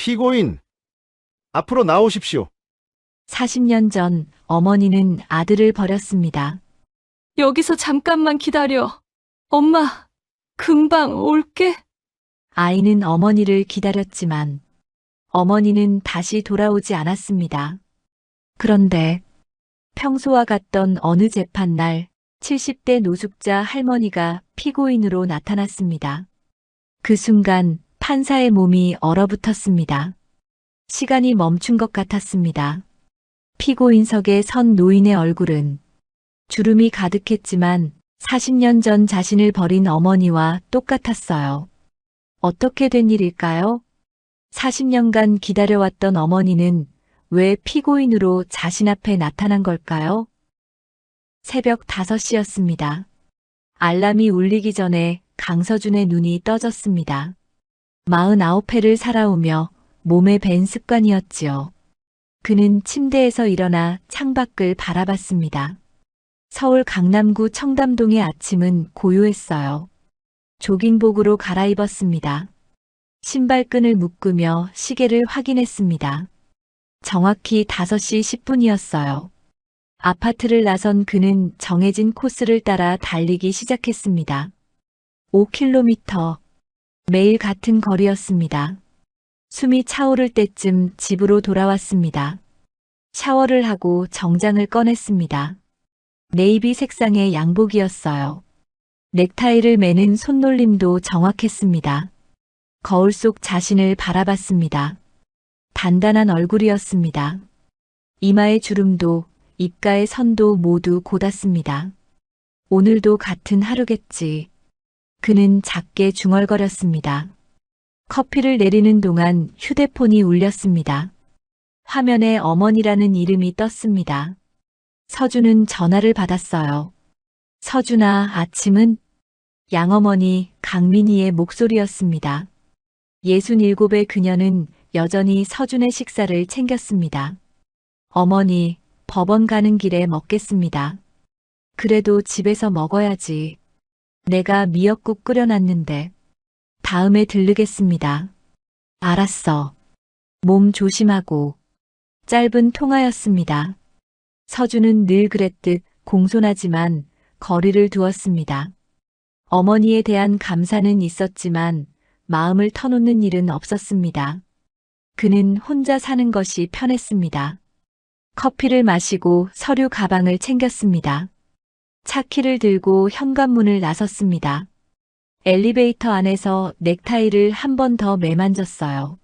피고인, 앞으로 나오십시오. 40년 전 어머니는 아들을 버렸습니다. 여기서 잠깐만 기다려. 엄마, 금방 올게. 아이는 어머니를 기다렸지만 어머니는 다시 돌아오지 않았습니다. 그런데 평소와 같던 어느 재판날 70대 노숙자 할머니가 피고인으로 나타났습니다. 그 순간 판사의 몸이 얼어붙었습니다. 시간이 멈춘 것 같았습니다. 피고인석에 선 노인의 얼굴은 주름이 가득했지만 40년 전 자신을 버린 어머니와 똑같았어요. 어떻게 된 일일까요? 40년간 기다려왔던 어머니는 왜 피고인으로 자신 앞에 나타난 걸까요? 새벽 5시였습니다. 알람이 울리기 전에 강서준의 눈이 떠졌습니다. 49회를 살아오며 몸에 밴 습관이었지요. 그는 침대에서 일어나 창밖을 바라봤습니다. 서울 강남구 청담동의 아침은 고요했어요. 조깅복으로 갈아입었습니다. 신발끈을 묶으며 시계를 확인했습니다. 정확히 5시 10분이었어요. 아파트를 나선 그는 정해진 코스를 따라 달리기 시작했습니다. 5km. 매일 같은 거리였습니다. 숨이 차오를 때쯤 집으로 돌아왔습니다. 샤워를 하고 정장을 꺼냈습니다. 네이비 색상의 양복이었어요. 넥타이를 매는 손놀림도 정확했습니다. 거울 속 자신을 바라봤습니다. 단단한 얼굴이었습니다. 이마의 주름도 입가의 선도 모두 곧았습니다. 오늘도 같은 하루겠지. 그는 작게 중얼거렸습니다. 커피를 내리는 동안 휴대폰이 울렸습니다. 화면에 어머니라는 이름이 떴습니다. 서준은 전화를 받았어요. 서준아, 아침은? 양어머니 강민희의 목소리였습니다. 67의 그녀는 여전히 서준의 식사를 챙겼습니다. 어머니, 법원 가는 길에 먹겠습니다. 그래도 집에서 먹어야지. 내가 미역국 끓여놨는데. 다음에 들르겠습니다. 알았어. 몸 조심하고. 짧은 통화였습니다. 서준은 늘 그랬듯 공손하지만 거리를 두었습니다. 어머니에 대한 감사는 있었지만 마음을 터놓는 일은 없었습니다. 그는 혼자 사는 것이 편했습니다. 커피를 마시고 서류 가방을 챙겼습니다. 차키를 들고 현관문을 나섰습니다. 엘리베이터 안에서 넥타이를 한 번 더 매만졌어요.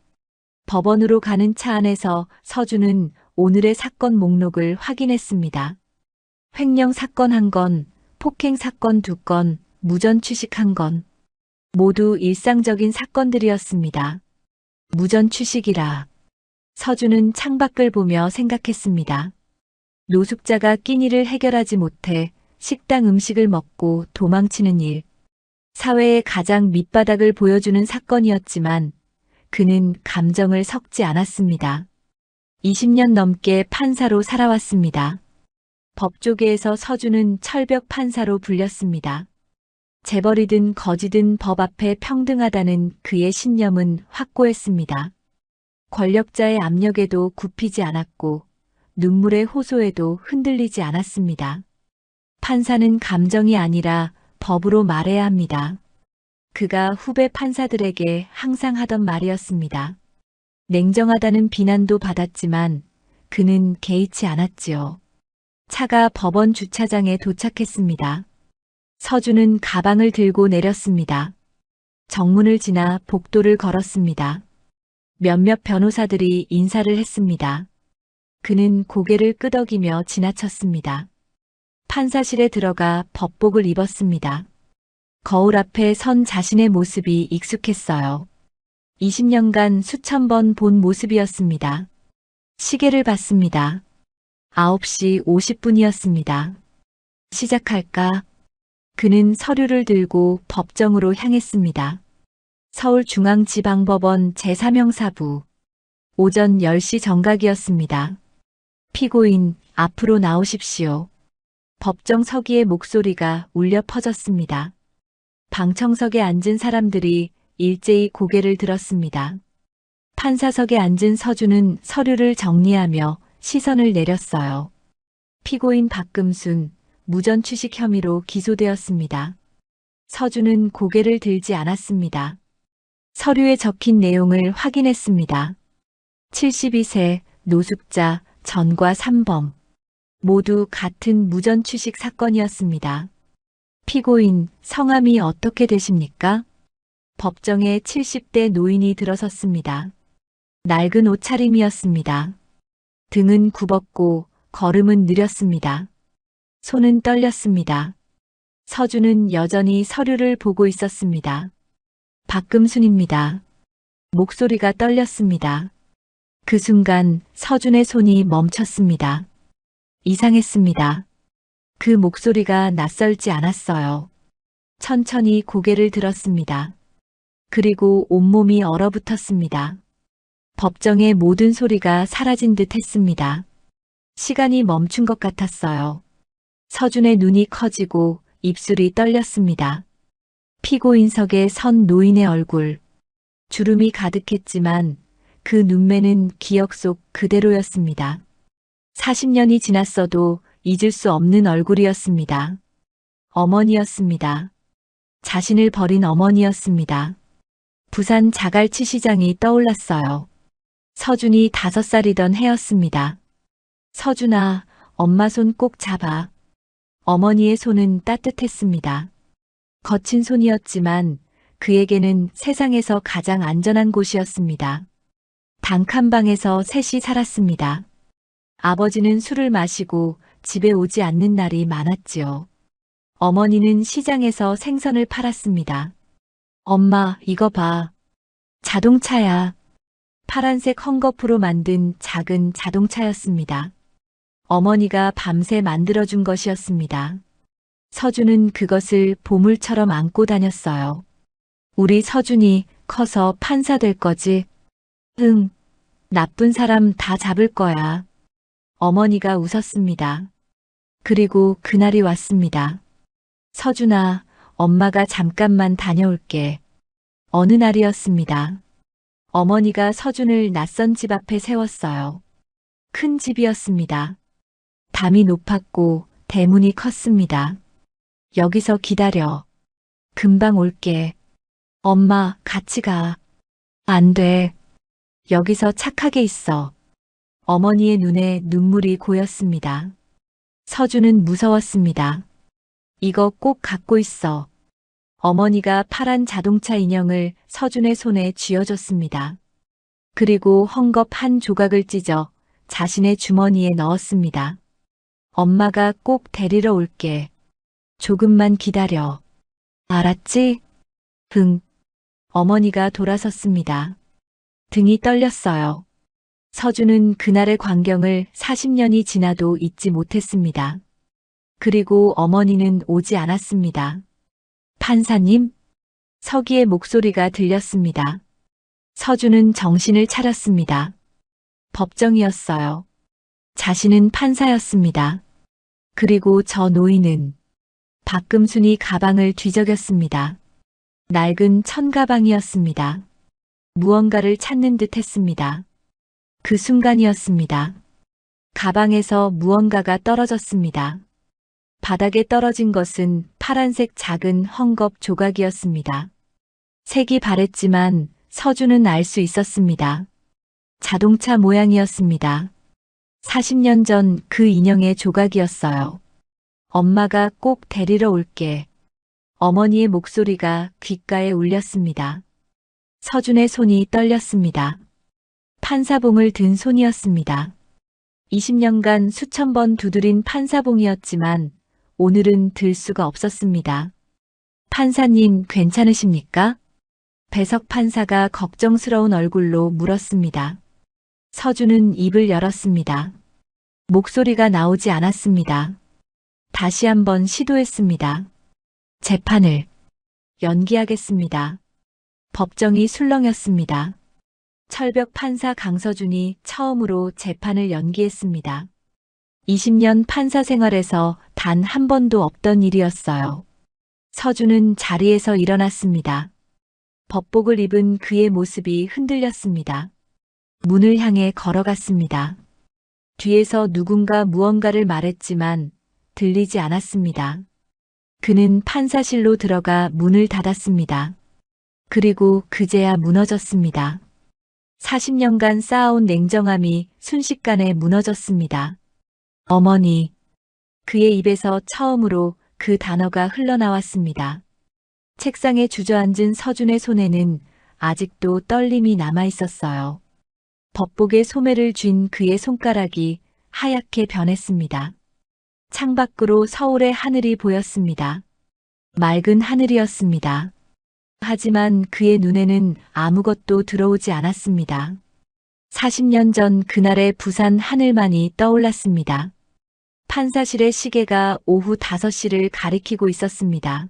법원으로 가는 차 안에서 서준은 오늘의 사건 목록을 확인했습니다. 횡령 사건 1건, 폭행 사건 2건, 무전 취식 1건. 모두 일상적인 사건들이었습니다. 무전 취식이라. 서준은 창밖을 보며 생각했습니다. 노숙자가 끼니를 해결하지 못해 식당 음식을 먹고 도망치는 일. 사회의 가장 밑바닥을 보여주는 사건이었지만 그는 감정을 섞지 않았습니다. 20년 넘게 판사로 살아왔습니다. 법조계에서 서준은 철벽 판사로 불렸습니다. 재벌이든 거지든 법 앞에 평등하다는 그의 신념은 확고했습니다. 권력자의 압력에도 굽히지 않았고 눈물의 호소에도 흔들리지 않았습니다. 판사는 감정이 아니라 법으로 말해야 합니다. 그가 후배 판사들에게 항상 하던 말이었습니다. 냉정하다는 비난도 받았지만 그는 개의치 않았지요. 차가 법원 주차장에 도착했습니다. 서준은 가방을 들고 내렸습니다. 정문을 지나 복도를 걸었습니다. 몇몇 변호사들이 인사를 했습니다. 그는 고개를 끄덕이며 지나쳤습니다. 판사실에 들어가 법복을 입었습니다. 거울 앞에 선 자신의 모습이 익숙했어요. 20년간 수천 번 본 모습이었습니다. 시계를 봤습니다. 9시 50분이었습니다. 시작할까? 그는 서류를 들고 법정으로 향했습니다. 서울중앙지방법원 제3형사부. 오전 10시 정각이었습니다. 피고인, 앞으로 나오십시오. 법정 서기의 목소리가 울려 퍼졌습니다. 방청석에 앉은 사람들이 일제히 고개를 들었습니다. 판사석에 앉은 서준은 서류를 정리하며 시선을 내렸어요. 피고인 박금순, 무전 취식 혐의로 기소되었습니다. 서준은 고개를 들지 않았습니다. 서류에 적힌 내용을 확인했습니다. 72세, 노숙자, 전과 3범. 모두 같은 무전 취식 사건이었습니다. 피고인, 성함이 어떻게 되십니까? 법정에 70대 노인이 들어섰습니다. 낡은 옷차림이었습니다. 등은 굽었고 걸음은 느렸습니다. 손은 떨렸습니다. 서준은 여전히 서류를 보고 있었습니다. 박금순입니다. 목소리가 떨렸습니다. 그 순간 서준의 손이 멈췄습니다. 이상했습니다. 그 목소리가 낯설지 않았어요. 천천히 고개를 들었습니다. 그리고 온몸이 얼어붙었습니다. 법정의 모든 소리가 사라진 듯 했습니다. 시간이 멈춘 것 같았어요. 서준의 눈이 커지고 입술이 떨렸습니다. 피고인석에 선 노인의 얼굴. 주름이 가득했지만 그 눈매는 기억 속 그대로였습니다. 40년이 지났어도 잊을 수 없는 얼굴이었습니다. 어머니였습니다. 자신을 버린 어머니였습니다. 부산 자갈치 시장이 떠올랐어요. 서준이 5살이던 해였습니다. 서준아, 엄마 손 꼭 잡아. 어머니의 손은 따뜻했습니다. 거친 손이었지만 그에게는 세상에서 가장 안전한 곳이었습니다. 단칸방에서 셋이 살았습니다. 아버지는 술을 마시고 집에 오지 않는 날이 많았지요. 어머니는 시장에서 생선을 팔았습니다. 엄마, 이거 봐. 자동차야. 파란색 헝겊으로 만든 작은 자동차였습니다. 어머니가 밤새 만들어준 것이었습니다. 서준은 그것을 보물처럼 안고 다녔어요. 우리 서준이 커서 판사 될 거지? 응. 나쁜 사람 다 잡을 거야. 어머니가 웃었습니다. 그리고 그날이 왔습니다. 서준아, 엄마가 잠깐만 다녀올게. 어느 날이었습니다. 어머니가 서준을 낯선 집 앞에 세웠어요. 큰 집이었습니다. 담이 높았고 대문이 컸습니다. 여기서 기다려. 금방 올게. 엄마, 같이 가. 안 돼. 여기서 착하게 있어. 어머니의 눈에 눈물이 고였습니다. 서준은 무서웠습니다. 이거 꼭 갖고 있어. 어머니가 파란 자동차 인형을 서준의 손에 쥐어줬습니다. 그리고 헝겊 한 조각을 찢어 자신의 주머니에 넣었습니다. 엄마가 꼭 데리러 올게. 조금만 기다려. 알았지? 응. 어머니가 돌아섰습니다. 등이 떨렸어요. 서준은 그날의 광경을 40년이 지나도 잊지 못했습니다. 그리고 어머니는 오지 않았습니다. 판사님? 서기의 목소리가 들렸습니다. 서준은 정신을 차렸습니다. 법정이었어요. 자신은 판사였습니다. 그리고 저 노인은 박금순이 가방을 뒤적였습니다. 낡은 천가방이었습니다. 무언가를 찾는 듯 했습니다. 그 순간이었습니다. 가방에서 무언가가 떨어졌습니다. 바닥에 떨어진 것은 파란색 작은 헝겊 조각이었습니다. 색이 바랬지만 서준은 알 수 있었습니다. 자동차 모양이었습니다. 40년 전 그 인형의 조각이었어요. 엄마가 꼭 데리러 올게. 어머니의 목소리가 귓가에 울렸습니다. 서준의 손이 떨렸습니다. 판사봉을 든 손이었습니다. 20년간 수천 번 두드린 판사봉이었지만 오늘은 들 수가 없었습니다. 판사님, 괜찮으십니까? 배석 판사가 걱정스러운 얼굴로 물었습니다. 서준은 입을 열었습니다. 목소리가 나오지 않았습니다. 다시 한번 시도했습니다. 재판을 연기하겠습니다. 법정이 술렁였습니다. 철벽 판사 강서준이 처음으로 재판을 연기했습니다. 20년 판사 생활에서 단 한 번도 없던 일이었어요. 서준은 자리에서 일어났습니다. 법복을 입은 그의 모습이 흔들렸습니다. 문을 향해 걸어갔습니다. 뒤에서 누군가 무언가를 말했지만 들리지 않았습니다. 그는 판사실로 들어가 문을 닫았습니다. 그리고 그제야 무너졌습니다. 40년간 쌓아온 냉정함이 순식간에 무너졌습니다. 어머니. 그의 입에서 처음으로 그 단어가 흘러나왔습니다. 책상에 주저앉은 서준의 손에는 아직도 떨림이 남아 있었어요. 법복에 소매를 쥔 그의 손가락이 하얗게 변했습니다. 창밖으로 서울의 하늘이 보였습니다. 맑은 하늘이었습니다. 하지만 그의 눈에는 아무것도 들어오지 않았습니다. 40년 전 그날의 부산 하늘만이 떠올랐습니다. 판사실의 시계가 오후 5시를 가리키고 있었습니다.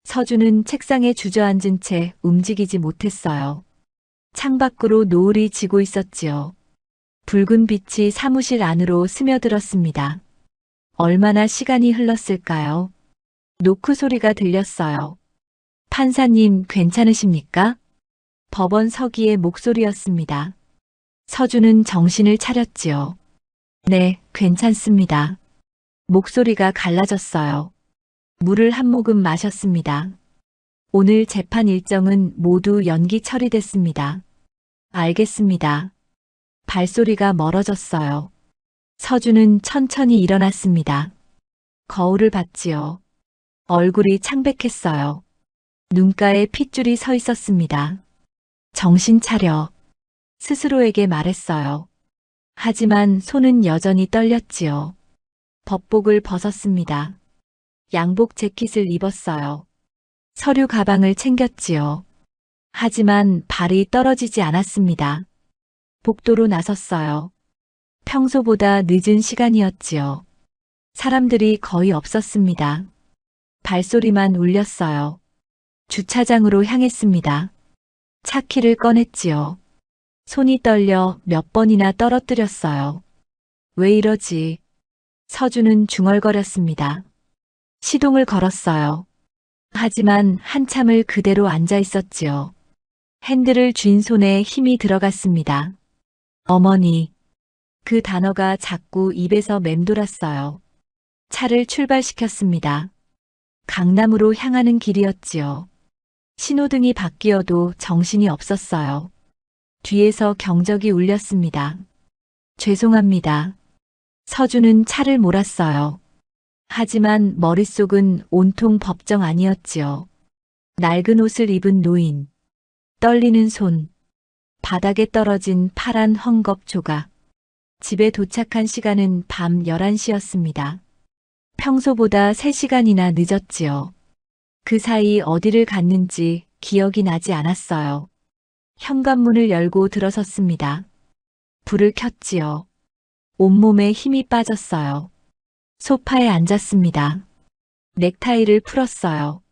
서준은 책상에 주저앉은 채 움직이지 못했어요. 창밖으로 노을이 지고 있었지요. 붉은 빛이 사무실 안으로 스며들었습니다. 얼마나 시간이 흘렀을까요? 노크 소리가 들렸어요. 판사님, 괜찮으십니까? 법원 서기의 목소리였습니다. 서준은 정신을 차렸지요. 네, 괜찮습니다. 목소리가 갈라졌어요. 물을 한 모금 마셨습니다. 오늘 재판 일정은 모두 연기 처리됐습니다. 알겠습니다. 발소리가 멀어졌어요. 서준은 천천히 일어났습니다. 거울을 봤지요. 얼굴이 창백했어요. 눈가에 핏줄이 서 있었습니다. 정신 차려. 스스로에게 말했어요. 하지만 손은 여전히 떨렸지요. 법복을 벗었습니다. 양복 재킷을 입었어요. 서류 가방을 챙겼지요. 하지만 발이 떨어지지 않았습니다. 복도로 나섰어요. 평소보다 늦은 시간이었지요. 사람들이 거의 없었습니다. 발소리만 울렸어요. 주차장으로 향했습니다. 차키를 꺼냈지요. 손이 떨려 몇 번이나 떨어뜨렸어요. 왜 이러지? 서준은 중얼거렸습니다. 시동을 걸었어요. 하지만 한참을 그대로 앉아 있었지요. 핸들을 쥔 손에 힘이 들어갔습니다. 어머니. 그 단어가 자꾸 입에서 맴돌았어요. 차를 출발시켰습니다. 강남으로 향하는 길이었지요. 신호등이 바뀌어도 정신이 없었어요. 뒤에서 경적이 울렸습니다. 죄송합니다. 서준은 차를 몰았어요. 하지만 머릿속은 온통 법정 아니었지요. 낡은 옷을 입은 노인, 떨리는 손, 바닥에 떨어진 파란 헝겊 조각. 집에 도착한 시간은 밤 11시였습니다. 평소보다 3시간이나 늦었지요. 그 사이 어디를 갔는지 기억이 나지 않았어요. 현관문을 열고 들어섰습니다. 불을 켰지요. 온몸에 힘이 빠졌어요. 소파에 앉았습니다. 넥타이를 풀었어요.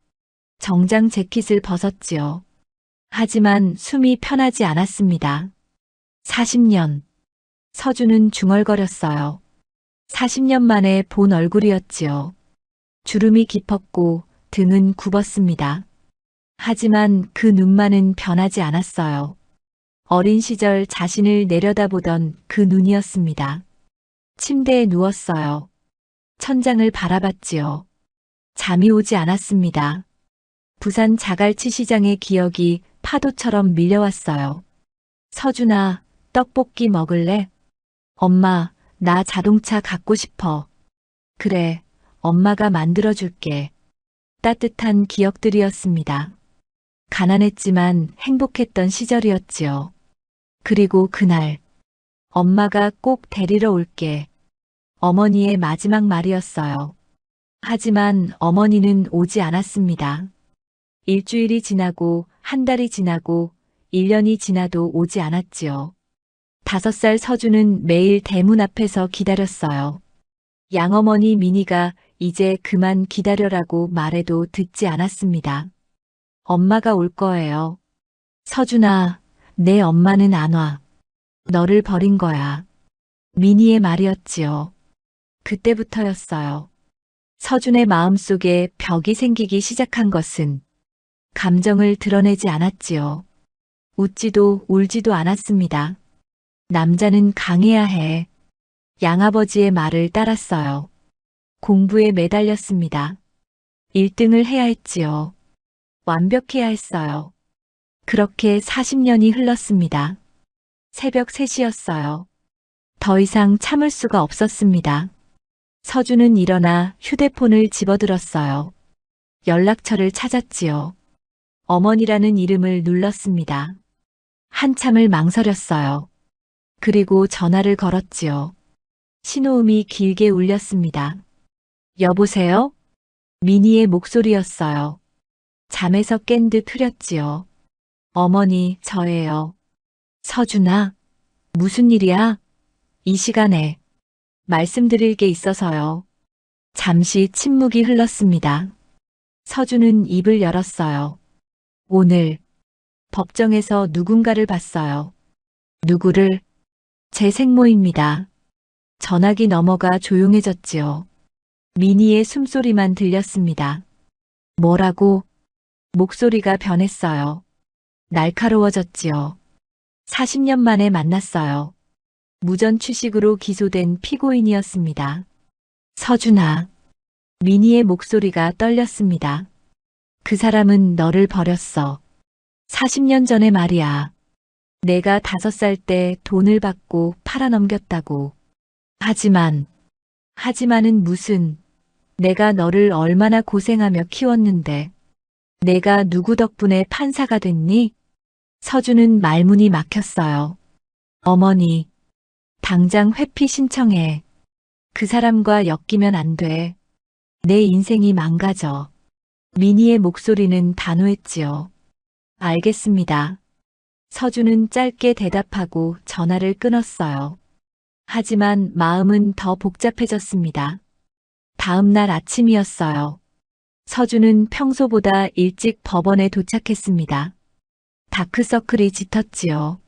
정장 재킷을 벗었지요. 하지만 숨이 편하지 않았습니다. 40년. 서준은 중얼거렸어요. 40년 만에 본 얼굴이었지요. 주름이 깊었고 등은 굽었습니다. 하지만 그 눈만은 변하지 않았어요. 어린 시절 자신을 내려다보던 그 눈이었습니다. 침대에 누웠어요. 천장을 바라봤지요. 잠이 오지 않았습니다. 부산 자갈치 시장의 기억이 파도처럼 밀려왔어요. 서준아, 떡볶이 먹을래? 엄마, 나 자동차 갖고 싶어. 그래, 엄마가 만들어줄게. 따뜻한 기억들이었습니다. 가난했지만 행복했던 시절이었지요. 그리고 그날, 엄마가 꼭 데리러 올게. 어머니의 마지막 말이었어요. 하지만 어머니는 오지 않았습니다. 일주일이 지나고 한 달이 지나고 1년이 지나도 오지 않았지요. 5살 서준은 매일 대문 앞에서 기다렸어요. 양어머니 미니가 이제 그만 기다려라고 말해도 듣지 않았습니다. 엄마가 올 거예요. 서준아, 내 엄마는 안 와. 너를 버린 거야. 미니의 말이었지요. 그때부터였어요. 서준의 마음속에 벽이 생기기 시작한 것은 감정을 드러내지 않았지요. 웃지도 울지도 않았습니다. 남자는 강해야 해. 양아버지의 말을 따랐어요. 공부에 매달렸습니다. 1등을 해야 했지요. 완벽해야 했어요. 그렇게 40년이 흘렀습니다. 새벽 3시였어요. 더 이상 참을 수가 없었습니다. 서준은 일어나 휴대폰을 집어들었어요. 연락처를 찾았지요. 어머니라는 이름을 눌렀습니다. 한참을 망설였어요. 그리고 전화를 걸었지요. 신호음이 길게 울렸습니다. 여보세요? 미니의 목소리였어요. 잠에서 깬 듯 흐렸지요. 어머니, 저예요. 서준아, 무슨 일이야? 이 시간에 말씀드릴 게 있어서요. 잠시 침묵이 흘렀습니다. 서준은 입을 열었어요. 오늘 법정에서 누군가를 봤어요. 누구를? 제 생모입니다. 전화기 넘어가 조용해졌지요. 미니의 숨소리만 들렸습니다. 뭐라고? 목소리가 변했어요. 날카로워졌지요. 40년 만에 만났어요. 무전 추식으로 기소된 피고인이었습니다. 서준아. 미니의 목소리가 떨렸습니다. 그 사람은 너를 버렸어. 40년 전에 말이야. 내가 5살 때 돈을 받고 팔아넘겼다고. 하지만은 무슨, 내가 너를 얼마나 고생하며 키웠는데. 내가 누구 덕분에 판사가 됐니? 서준은 말문이 막혔어요. 어머니, 당장 회피 신청해. 그 사람과 엮이면 안 돼. 내 인생이 망가져. 미니의 목소리는 단호했지요. 알겠습니다. 서준은 짧게 대답하고 전화를 끊었어요. 하지만 마음은 더 복잡해졌습니다. 다음 날 아침이었어요. 서준은 평소보다 일찍 법원에 도착했습니다. 다크서클이 짙었지요.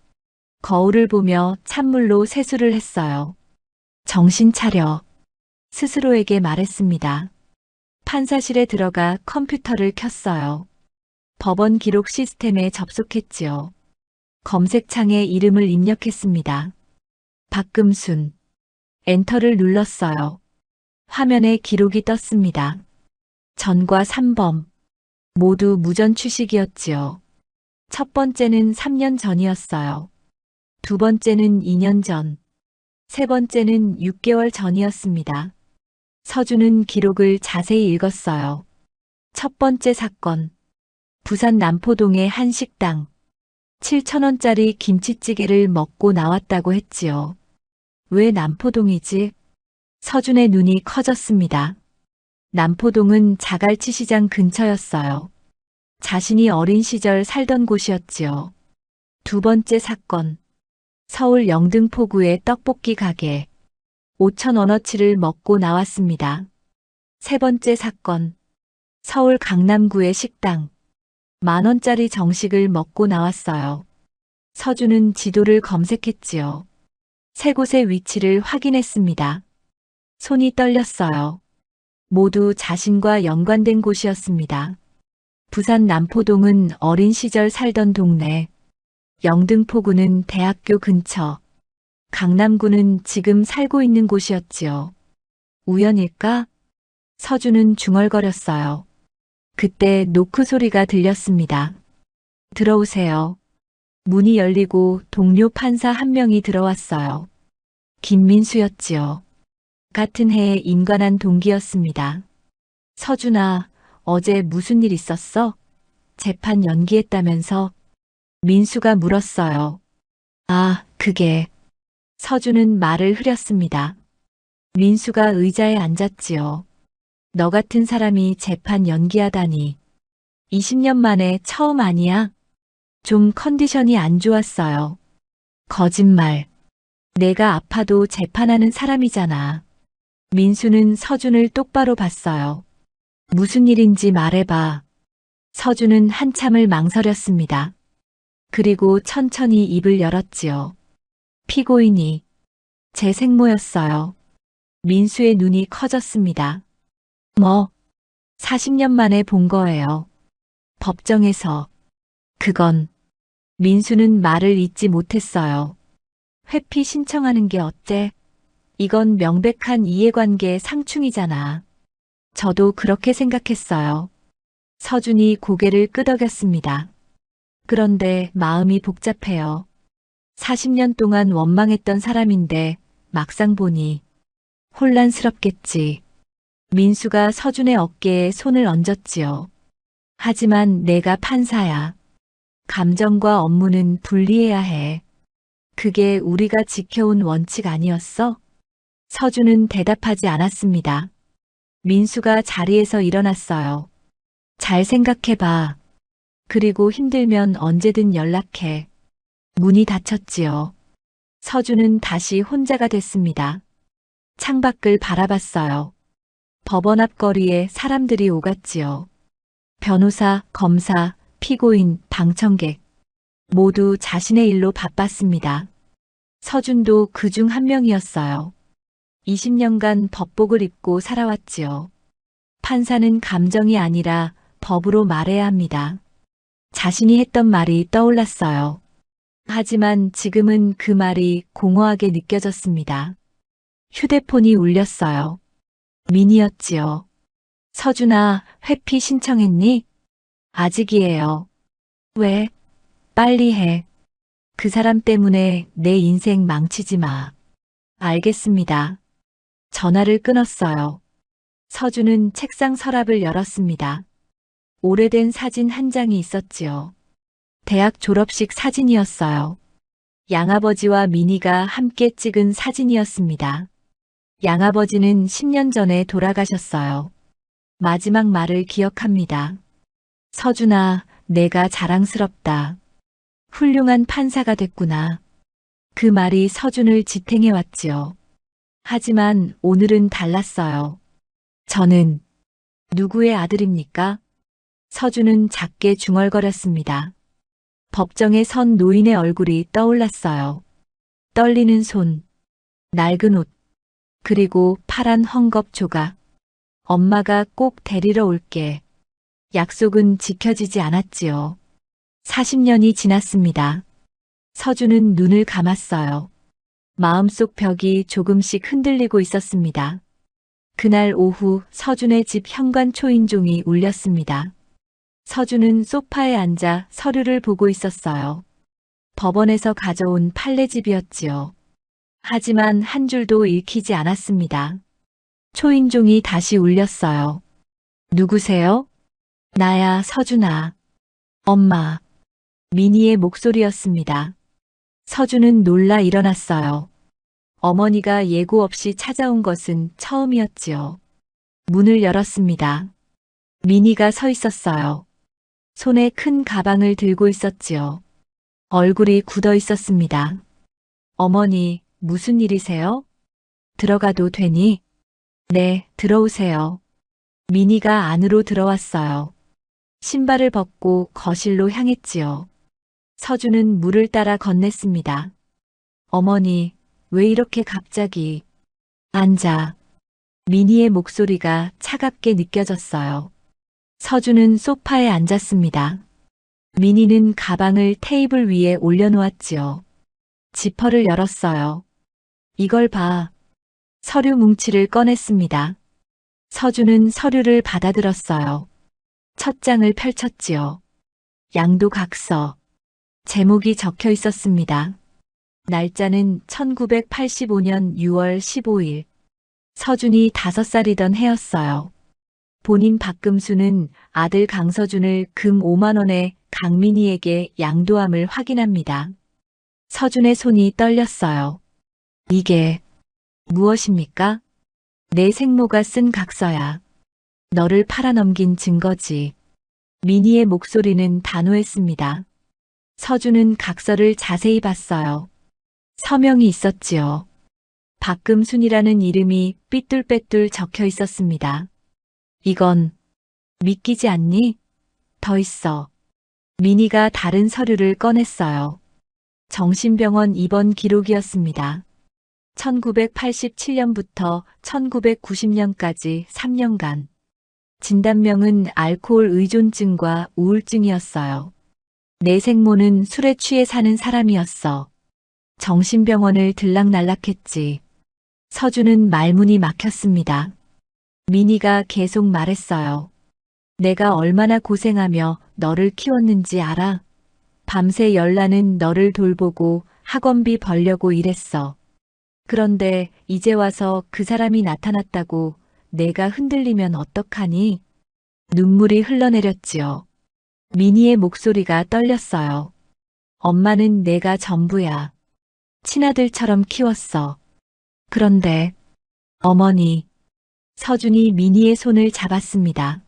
거울을 보며 찬물로 세수를 했어요. 정신 차려. 스스로에게 말했습니다. 판사실에 들어가 컴퓨터를 켰어요. 법원 기록 시스템에 접속했지요. 검색창에 이름을 입력했습니다. 박금순. 엔터를 눌렀어요. 화면에 기록이 떴습니다. 전과 3범. 모두 무전 추식이었지요. 첫 번째는 3년 전이었어요. 두 번째는 2년 전. 세 번째는 6개월 전이었습니다. 서준은 기록을 자세히 읽었어요. 첫 번째 사건. 부산 남포동의 한 식당. 7,000원짜리 김치찌개를 먹고 나왔다고 했지요. 왜 남포동이지? 서준의 눈이 커졌습니다. 남포동은 자갈치 시장 근처였어요. 자신이 어린 시절 살던 곳이었지요. 두 번째 사건. 서울 영등포구의 떡볶이 가게. 5,000원어치를 먹고 나왔습니다. 세 번째 사건. 서울 강남구의 식당. 10,000원짜리 정식을 먹고 나왔어요. 서준은 지도를 검색했지요. 세 곳의 위치를 확인했습니다. 손이 떨렸어요. 모두 자신과 연관된 곳이었습니다. 부산 남포동은 어린 시절 살던 동네, 영등포구는 대학교 근처, 강남구는 지금 살고 있는 곳이었지요. 우연일까? 서준은 중얼거렸어요. 그때 노크 소리가 들렸습니다. 들어오세요. 문이 열리고 동료 판사 한 명이 들어왔어요. 김민수였지요. 같은 해에 임관한 동기였습니다. 서준아, 어제 무슨 일 있었어? 재판 연기했다면서? 민수가 물었어요. 아, 그게. 서준은 말을 흐렸습니다. 민수가 의자에 앉았지요. 너 같은 사람이 재판 연기하다니. 20년 만에 처음 아니야? 좀 컨디션이 안 좋았어요. 거짓말. 내가 아파도 재판하는 사람이잖아. 민수는 서준을 똑바로 봤어요. 무슨 일인지 말해봐. 서준은 한참을 망설였습니다. 그리고 천천히 입을 열었지요. 피고인이 제 생모였어요. 민수의 눈이 커졌습니다. 뭐? 40년 만에 본 거예요. 법정에서. 그건. 민수는 말을 잇지 못했어요. 회피 신청하는 게 어때? 이건 명백한 이해관계 상충이잖아. 저도 그렇게 생각했어요. 서준이 고개를 끄덕였습니다. 그런데 마음이 복잡해요. 40년 동안 원망했던 사람인데 막상 보니 혼란스럽겠지. 민수가 서준의 어깨에 손을 얹었지요. 하지만 내가 판사야. 감정과 업무는 분리해야 해. 그게 우리가 지켜온 원칙 아니었어? 서준은 대답하지 않았습니다. 민수가 자리에서 일어났어요. 잘 생각해봐. 그리고 힘들면 언제든 연락해. 문이 닫혔지요. 서준은 다시 혼자가 됐습니다. 창밖을 바라봤어요. 법원 앞 거리에 사람들이 오갔지요. 변호사, 검사, 피고인, 방청객. 모두 자신의 일로 바빴습니다. 서준도 그 중 한 명이었어요. 20년간 법복을 입고 살아왔지요. 판사는 감정이 아니라 법으로 말해야 합니다. 자신이 했던 말이 떠올랐어요. 하지만 지금은 그 말이 공허하게 느껴졌습니다. 휴대폰이 울렸어요. 민이었지요. 서준아, 회피 신청했니? 아직이에요. 왜? 빨리 해. 그 사람 때문에 내 인생 망치지 마. 알겠습니다. 전화를 끊었어요. 서준은 책상 서랍을 열었습니다. 오래된 사진 한 장이 있었지요. 대학 졸업식 사진이었어요. 양아버지와 민희가 함께 찍은 사진이었습니다. 양아버지는 10년 전에 돌아가셨어요. 마지막 말을 기억합니다. 서준아, 내가 자랑스럽다. 훌륭한 판사가 됐구나. 그 말이 서준을 지탱해 왔지요. 하지만 오늘은 달랐어요. 저는 누구의 아들입니까? 서준은 작게 중얼거렸습니다. 법정에 선 노인의 얼굴이 떠올랐어요. 떨리는 손, 낡은 옷, 그리고 파란 헝겊 조각. 엄마가 꼭 데리러 올게. 약속은 지켜지지 않았지요. 40년이 지났습니다. 서준은 눈을 감았어요. 마음속 벽이 조금씩 흔들리고 있었습니다. 그날 오후 서준의 집 현관 초인종이 울렸습니다. 서준은 소파에 앉아 서류를 보고 있었어요. 법원에서 가져온 판례집이었지요. 하지만 한 줄도 읽히지 않았습니다. 초인종이 다시 울렸어요. 누구세요? 나야, 서준아. 엄마. 민희의 목소리였습니다. 서준은 놀라 일어났어요. 어머니가 예고 없이 찾아온 것은 처음이었지요. 문을 열었습니다. 민희가 서 있었어요. 손에 큰 가방을 들고 있었지요. 얼굴이 굳어 있었습니다. 어머니, 무슨 일이세요? 들어가도 되니? 네, 들어오세요. 민희가 안으로 들어왔어요. 신발을 벗고 거실로 향했지요. 서준은 물을 따라 건넸습니다. 어머니, 왜 이렇게 갑자기? 앉아. 민희의 목소리가 차갑게 느껴졌어요. 서준은 소파에 앉았습니다. 민희는 가방을 테이블 위에 올려놓았지요. 지퍼를 열었어요. 이걸 봐. 서류 뭉치를 꺼냈습니다. 서준은 서류를 받아들었어요. 첫 장을 펼쳤지요. 양도각서. 제목이 적혀 있었습니다. 날짜는 1985년 6월 15일. 서준이 5살이던 해였어요. 본인 박금수는 아들 강서준을 금 5만 원에 강민희에게 양도함을 확인합니다. 서준의 손이 떨렸어요. 이게 무엇입니까? 내 생모가 쓴 각서야. 너를 팔아넘긴 증거지. 민희의 목소리는 단호했습니다. 서준은 각서를 자세히 봤어요. 서명이 있었지요. 박금순이라는 이름이 삐뚤빼뚤 적혀 있었습니다. 이건 믿기지 않니? 더 있어. 민희가 다른 서류를 꺼냈어요. 정신병원 입원 기록이었습니다. 1987년부터 1990년까지 3년간. 진단명은 알코올 의존증과 우울증이었어요. 내 생모는 술에 취해 사는 사람이었어. 정신병원을 들락날락했지. 서준은 말문이 막혔습니다. 민희가 계속 말했어요. 내가 얼마나 고생하며 너를 키웠는지 알아? 밤새 열나는 너를 돌보고 학원비 벌려고 일했어. 그런데 이제 와서 그 사람이 나타났다고 내가 흔들리면 어떡하니? 눈물이 흘러내렸지요. 민희의 목소리가 떨렸어요. 엄마는 내가 전부야. 친아들처럼 키웠어. 그런데 어머니, 서준이 민희의 손을 잡았습니다.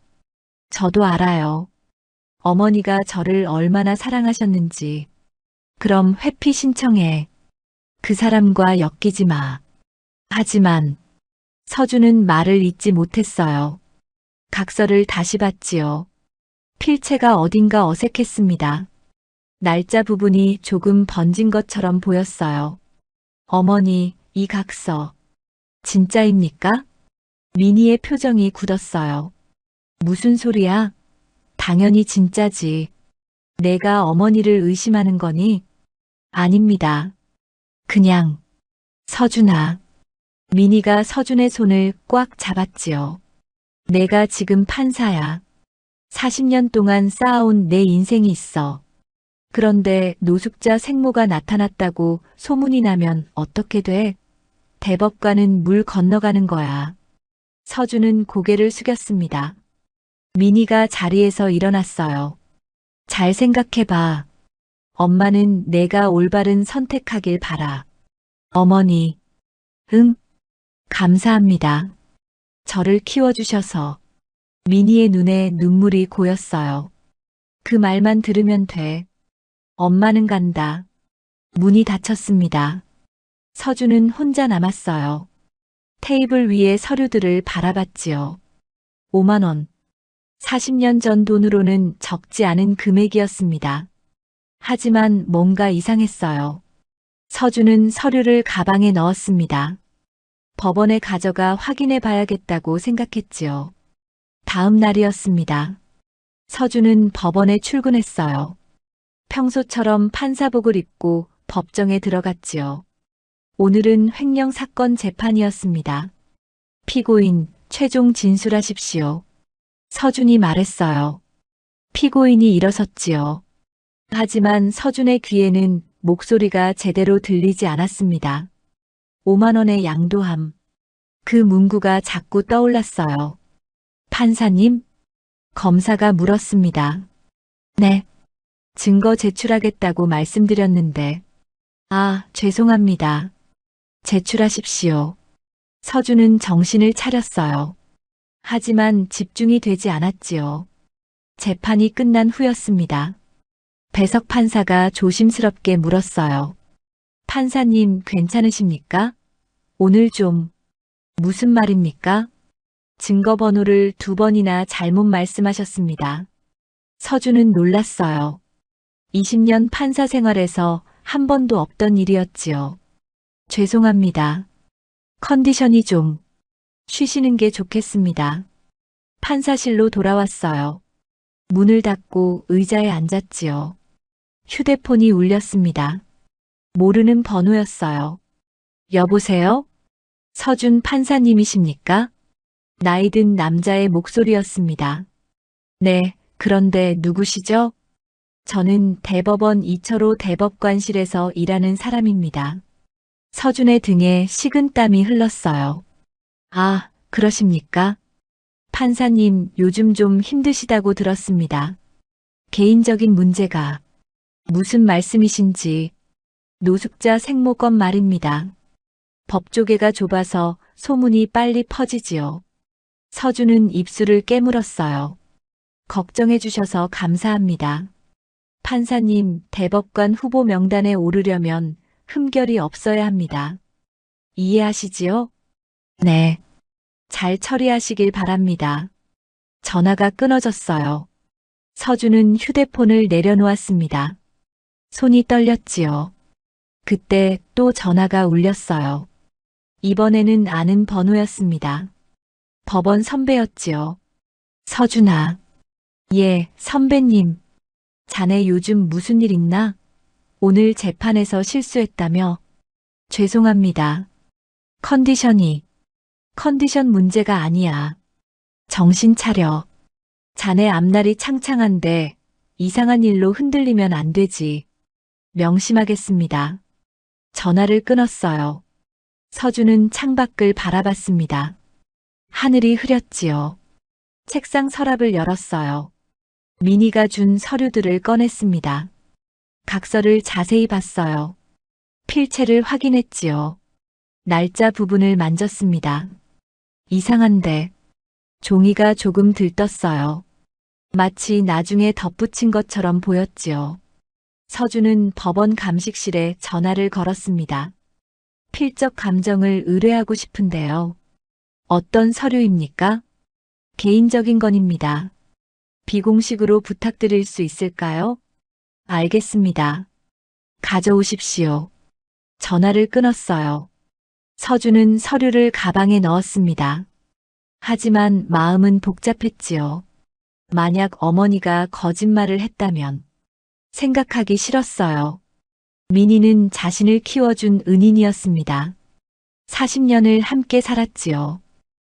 저도 알아요. 어머니가 저를 얼마나 사랑하셨는지. 그럼 회피 신청해. 그 사람과 엮이지 마. 하지만 서준은 말을 잇지 못했어요. 각서를 다시 봤지요. 필체가 어딘가 어색했습니다. 날짜 부분이 조금 번진 것처럼 보였어요. 어머니, 이 각서 진짜입니까? 민희의 표정이 굳었어요. 무슨 소리야? 당연히 진짜지. 내가 어머니를 의심하는 거니? 아닙니다. 그냥 서준아. 민희가 서준의 손을 꽉 잡았지요. 내가 지금 판사야. 40년 동안 쌓아온 내 인생이 있어. 그런데 노숙자 생모가 나타났다고 소문이 나면 어떻게 돼? 대법관은 물 건너가는 거야. 서준은 고개를 숙였습니다. 민희가 자리에서 일어났어요. 잘 생각해봐. 엄마는 내가 올바른 선택하길 바라. 어머니. 응. 감사합니다. 저를 키워주셔서. 민희의 눈에 눈물이 고였어요. 그 말만 들으면 돼. 엄마는 간다. 문이 닫혔습니다. 서준은 혼자 남았어요. 테이블 위에 서류들을 바라봤지요. 5만 원. 40년 전 돈으로는 적지 않은 금액이었습니다. 하지만 뭔가 이상했어요. 서준은 서류를 가방에 넣었습니다. 법원에 가져가 확인해 봐야겠다고 생각했지요. 다음 날이었습니다. 서준은 법원에 출근했어요. 평소처럼 판사복을 입고 법정에 들어갔지요. 오늘은 횡령 사건 재판이었습니다. 피고인, 최종 진술하십시오. 서준이 말했어요. 피고인이 일어섰지요. 하지만 서준의 귀에는 목소리가 제대로 들리지 않았습니다. 5만 원의 양도함. 그 문구가 자꾸 떠올랐어요. 판사님? 검사가 물었습니다. 네. 증거 제출하겠다고 말씀드렸는데. 아, 죄송합니다. 제출하십시오. 서준은 정신을 차렸어요. 하지만 집중이 되지 않았지요. 재판이 끝난 후였습니다. 배석 판사가 조심스럽게 물었어요. 판사님 괜찮으십니까? 오늘 좀. 무슨 말입니까? 증거 번호를 2번이나 잘못 말씀하셨습니다. 서준은 놀랐어요. 20년 판사 생활에서 한 번도 없던 일이었지요. 죄송합니다. 컨디션이 좀 쉬시는 게 좋겠습니다. 판사실로 돌아왔어요. 문을 닫고 의자에 앉았지요. 휴대폰이 울렸습니다. 모르는 번호였어요. 여보세요? 서준 판사님이십니까? 나이든 남자의 목소리였습니다. 네, 그런데 누구시죠? 저는 대법원 이철호 대법관실에서 일하는 사람입니다. 서준의 등에 식은땀이 흘렀어요. 아, 그러십니까? 판사님, 요즘 좀 힘드시다고 들었습니다. 개인적인 문제가. 무슨 말씀이신지. 노숙자 생모건 말입니다. 법조계가 좁아서 소문이 빨리 퍼지지요. 서준은 입술을 깨물었어요. 걱정해 주셔서 감사합니다. 판사님, 대법관 후보 명단에 오르려면 흠결이 없어야 합니다. 이해하시지요? 네. 잘 처리하시길 바랍니다. 전화가 끊어졌어요. 서준은 휴대폰을 내려놓았습니다. 손이 떨렸지요. 그때 또 전화가 울렸어요. 이번에는 아는 번호였습니다. 법원 선배였지요. 서준아. 예, 선배님. 자네 요즘 무슨 일 있나? 오늘 재판에서 실수했다며? 죄송합니다. 컨디션 문제가 아니야. 정신 차려. 자네 앞날이 창창한데 이상한 일로 흔들리면 안 되지. 명심하겠습니다. 전화를 끊었어요. 서준은 창밖을 바라봤습니다. 하늘이 흐렸지요. 책상 서랍을 열었어요. 미니가 준 서류들을 꺼냈습니다. 각서를 자세히 봤어요. 필체를 확인했지요. 날짜 부분을 만졌습니다. 이상한데 종이가 조금 들떴어요. 마치 나중에 덧붙인 것처럼 보였지요. 서준은 법원 감식실에 전화를 걸었습니다. 필적 감정을 의뢰하고 싶은데요. 어떤 서류입니까? 개인적인 건입니다. 비공식으로 부탁드릴 수 있을까요? 알겠습니다. 가져오십시오. 전화를 끊었어요. 서준은 서류를 가방에 넣었습니다. 하지만 마음은 복잡했지요. 만약 어머니가 거짓말을 했다면 생각하기 싫었어요. 민희는 자신을 키워준 은인이었습니다. 40년을 함께 살았지요.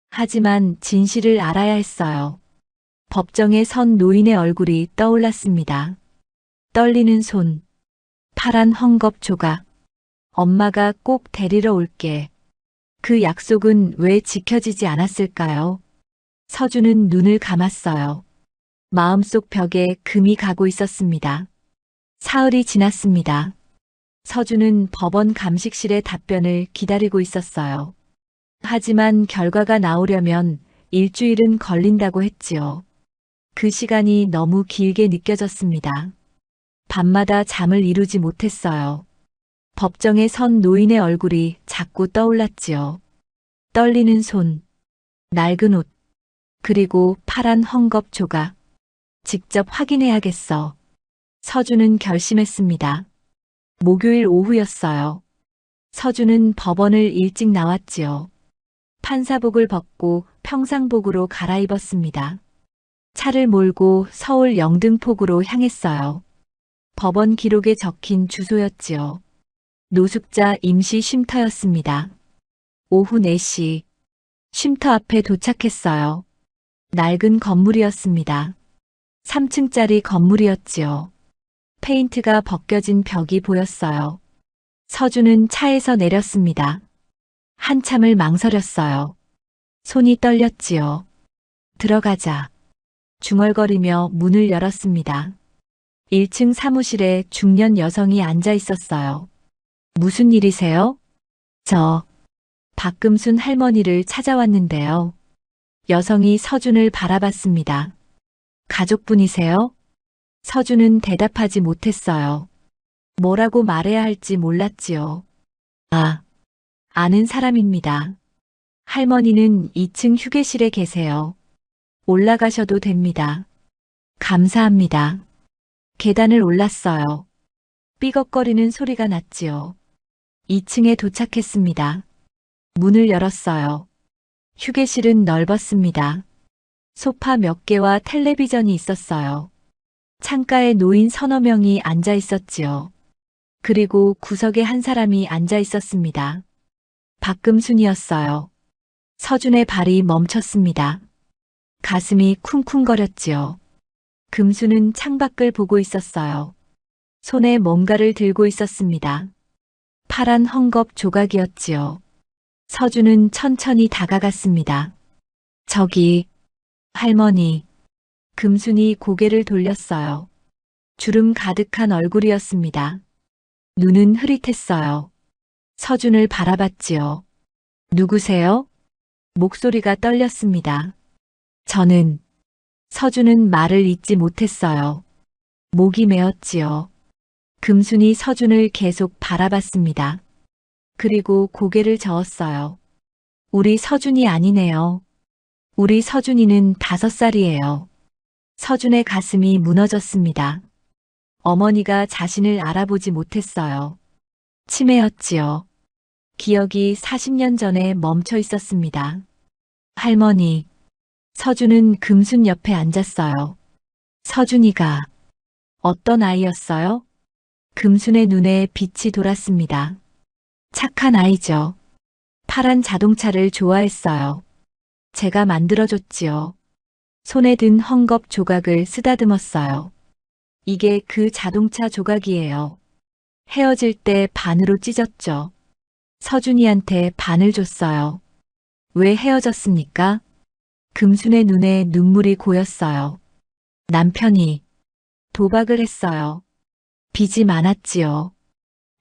하지만 진실을 알아야 했어요. 법정에 선 노인의 얼굴이 떠올랐습니다. 떨리는 손, 파란 헝겊 조각. 엄마가 꼭 데리러 올게. 그 약속은 왜 지켜지지 않았을까요? 서준은 눈을 감았어요. 마음속 벽에 금이 가고 있었습니다. 사흘이 지났습니다. 서준은 법원 감식실의 답변을 기다리고 있었어요. 하지만 결과가 나오려면 일주일은 걸린다고 했지요. 그 시간이 너무 길게 느껴졌습니다. 밤마다 잠을 이루지 못했어요. 법정에 선 노인의 얼굴이 자꾸 떠올랐지요. 떨리는 손, 낡은 옷, 그리고 파란 헝겊 조각. 직접 확인해야겠어. 서준은 결심했습니다. 목요일 오후였어요. 서준은 법원을 일찍 나왔지요. 판사복을 벗고 평상복으로 갈아입었습니다. 차를 몰고 서울 영등포구로 향했어요. 법원 기록에 적힌 주소였지요. 노숙자 임시 쉼터였습니다. 오후 4시, 쉼터 앞에 도착했어요. 낡은 건물이었습니다. 3층짜리 건물이었지요. 페인트가 벗겨진 벽이 보였어요. 서준은 차에서 내렸습니다. 한참을 망설였어요. 손이 떨렸지요. 들어가자. 중얼거리며 문을 열었습니다. 1층 사무실에 중년 여성이 앉아 있었어요. 무슨 일이세요? 저 박금순 할머니를 찾아왔는데요. 여성이 서준을 바라봤습니다. 가족분이세요? 서준은 대답하지 못했어요. 뭐라고 말해야 할지 몰랐지요. 아는 사람입니다. 할머니는 2층 휴게실에 계세요. 올라가셔도 됩니다. 감사합니다. 계단을 올랐어요. 삐걱거리는 소리가 났지요. 2층에 도착했습니다. 문을 열었어요. 휴게실은 넓었습니다. 소파 몇 개와 텔레비전이 있었어요. 창가에 노인 서너 명이 앉아 있었지요. 그리고 구석에 한 사람이 앉아 있었습니다. 박금순이었어요. 서준의 발이 멈췄습니다. 가슴이 쿵쿵거렸지요. 금순은 창밖을 보고 있었어요. 손에 뭔가를 들고 있었습니다. 파란 헝겊 조각이었지요. 서준은 천천히 다가갔습니다. 저기, 할머니. 금순이 고개를 돌렸어요. 주름 가득한 얼굴이었습니다. 눈은 흐릿했어요. 서준을 바라봤지요. 누구세요? 목소리가 떨렸습니다. 저는. 서준은 말을 잇지 못했어요. 목이 메었지요. 금순이 서준을 계속 바라봤습니다. 그리고 고개를 저었어요. 우리 서준이 아니네요. 우리 서준이는 5살이에요. 서준의 가슴이 무너졌습니다. 어머니가 자신을 알아보지 못했어요. 치매였지요. 기억이 40년 전에 멈춰 있었습니다. 할머니. 서준은 금순 옆에 앉았어요. 서준이가 어떤 아이였어요? 금순의 눈에 빛이 돌았습니다. 착한 아이죠. 파란 자동차를 좋아했어요. 제가 만들어줬지요. 손에 든 헝겊 조각을 쓰다듬었어요. 이게 그 자동차 조각이에요. 헤어질 때 반으로 찢었죠. 서준이한테 반을 줬어요. 왜 헤어졌습니까? 금순의 눈에 눈물이 고였어요. 남편이 도박을 했어요. 빚이 많았지요.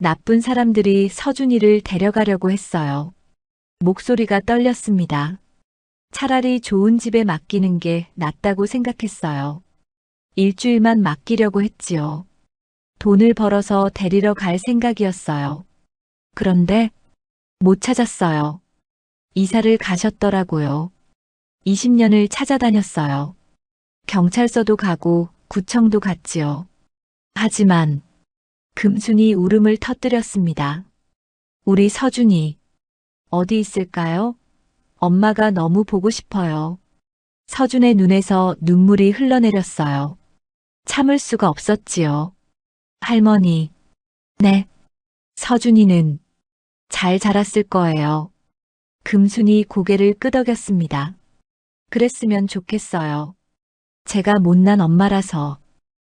나쁜 사람들이 서준이를 데려가려고 했어요. 목소리가 떨렸습니다. 차라리 좋은 집에 맡기는 게 낫다고 생각했어요. 일주일만 맡기려고 했지요. 돈을 벌어서 데리러 갈 생각이었어요. 그런데 못 찾았어요. 이사를 가셨더라고요. 20년을 찾아다녔어요. 경찰서도 가고 구청도 갔지요. 하지만 금순이 울음을 터뜨렸습니다. 우리 서준이 어디 있을까요? 엄마가 너무 보고 싶어요. 서준의 눈에서 눈물이 흘러내렸어요. 참을 수가 없었지요. 할머니, 네. 서준이는 잘 자랐을 거예요. 금순이 고개를 끄덕였습니다. 그랬으면 좋겠어요. 제가 못난 엄마라서.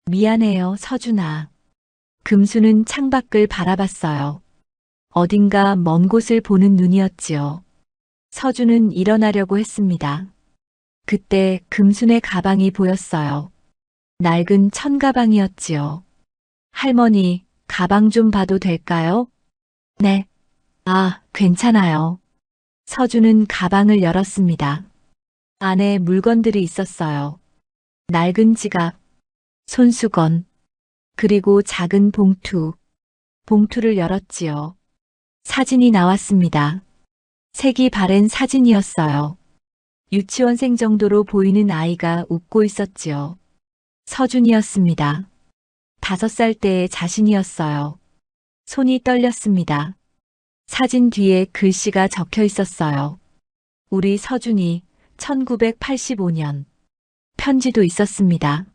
미안해요, 서준아. 금수는 창밖을 바라봤어요. 어딘가 먼 곳을 보는 눈이었지요. 서준은 일어나려고 했습니다. 그때 금순의 가방이 보였어요. 낡은 천가방이었지요. 할머니, 가방 좀 봐도 될까요? 네. 아, 괜찮아요. 서준은 가방을 열었습니다. 안에 물건들이 있었어요. 낡은 지갑, 손수건, 그리고 작은 봉투. 봉투를 열었지요. 사진이 나왔습니다. 색이 바랜 사진이었어요. 유치원생 정도로 보이는 아이가 웃고 있었지요. 서준이었습니다. 5살 때의 자신이었어요. 손이 떨렸습니다. 사진 뒤에 글씨가 적혀 있었어요. 우리 서준이 1985년. 편지도 있었습니다.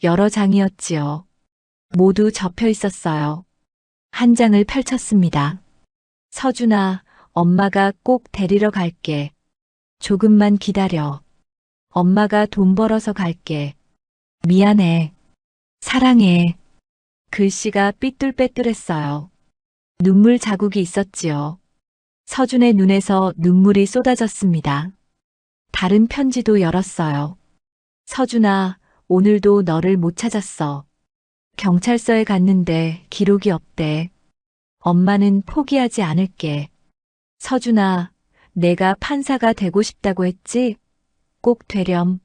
여러 장이었지요. 모두 접혀 있었어요. 한 장을 펼쳤습니다. 서준아, 엄마가 꼭 데리러 갈게. 조금만 기다려. 엄마가 돈 벌어서 갈게. 미안해. 사랑해. 글씨가 삐뚤빼뚤했어요. 눈물 자국이 있었지요. 서준의 눈에서 눈물이 쏟아졌습니다. 다른 편지도 열었어요. 서준아, 오늘도 너를 못 찾았어. 경찰서에 갔는데 기록이 없대. 엄마는 포기하지 않을게. 서준아, 내가 판사가 되고 싶다고 했지? 꼭 되렴.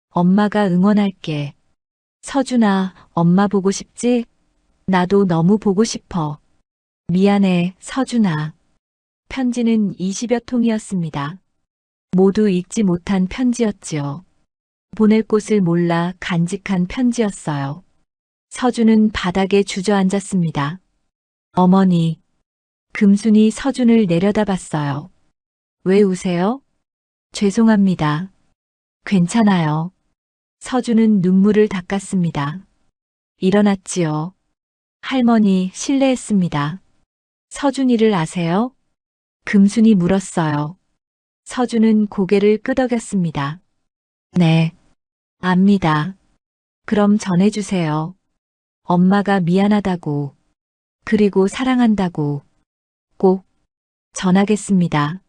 엄마가 응원할게. 서준아, 엄마 보고 싶지? 나도 너무 보고 싶어. 미안해, 서준아. 편지는 20여 통이었습니다. 모두 읽지 못한 편지였지요. 보낼 곳을 몰라 간직한 편지였어요. 서준은 바닥에 주저앉았습니다. 어머니. 금순이 서준을 내려다봤어요. 왜 우세요? 죄송합니다. 괜찮아요. 서준은 눈물을 닦았습니다. 일어났지요. 할머니, 실례했습니다. 서준이를 아세요? 금순이 물었어요. 서준은 고개를 끄덕였습니다. 네, 압니다. 그럼 전해주세요. 엄마가 미안하다고, 그리고 사랑한다고 꼭 전하겠습니다.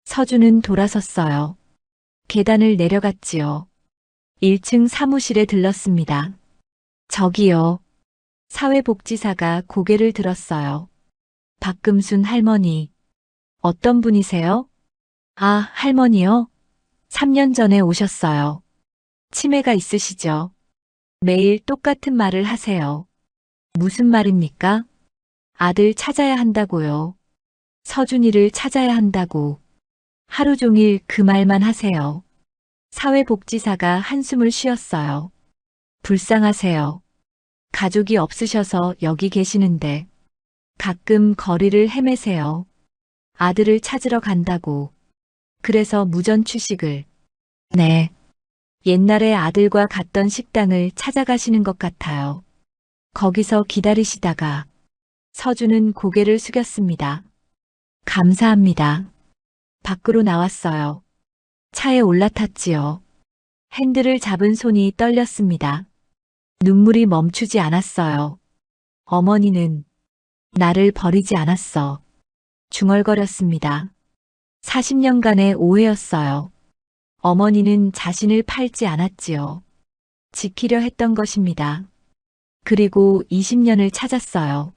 서준은 돌아섰어요. 계단을 내려갔지요. 1층 사무실에 들렀습니다. 저기요. 사회복지사가 고개를 들었어요. 박금순 할머니. 어떤 분이세요? 아, 할머니요? 3년 전에 오셨어요. 치매가 있으시죠? 매일 똑같은 말을 하세요. 무슨 말입니까? 아들 찾아야 한다고요. 서준이를 찾아야 한다고. 하루 종일 그 말만 하세요. 사회복지사가 한숨을 쉬었어요. 불쌍하세요. 가족이 없으셔서 여기 계시는데 가끔 거리를 헤매세요. 아들을 찾으러 간다고. 그래서 무전 취식을. 네. 옛날에 아들과 갔던 식당을 찾아가시는 것 같아요. 거기서 기다리시다가 서준은 고개를 숙였습니다. 감사합니다. 밖으로 나왔어요. 차에 올라탔지요. 핸들을 잡은 손이 떨렸습니다. 눈물이 멈추지 않았어요. 어머니는 나를 버리지 않았어. 중얼거렸습니다. 40년간의 오해였어요. 어머니는 자신을 팔지 않았지요. 지키려 했던 것입니다. 그리고 20년을 찾았어요.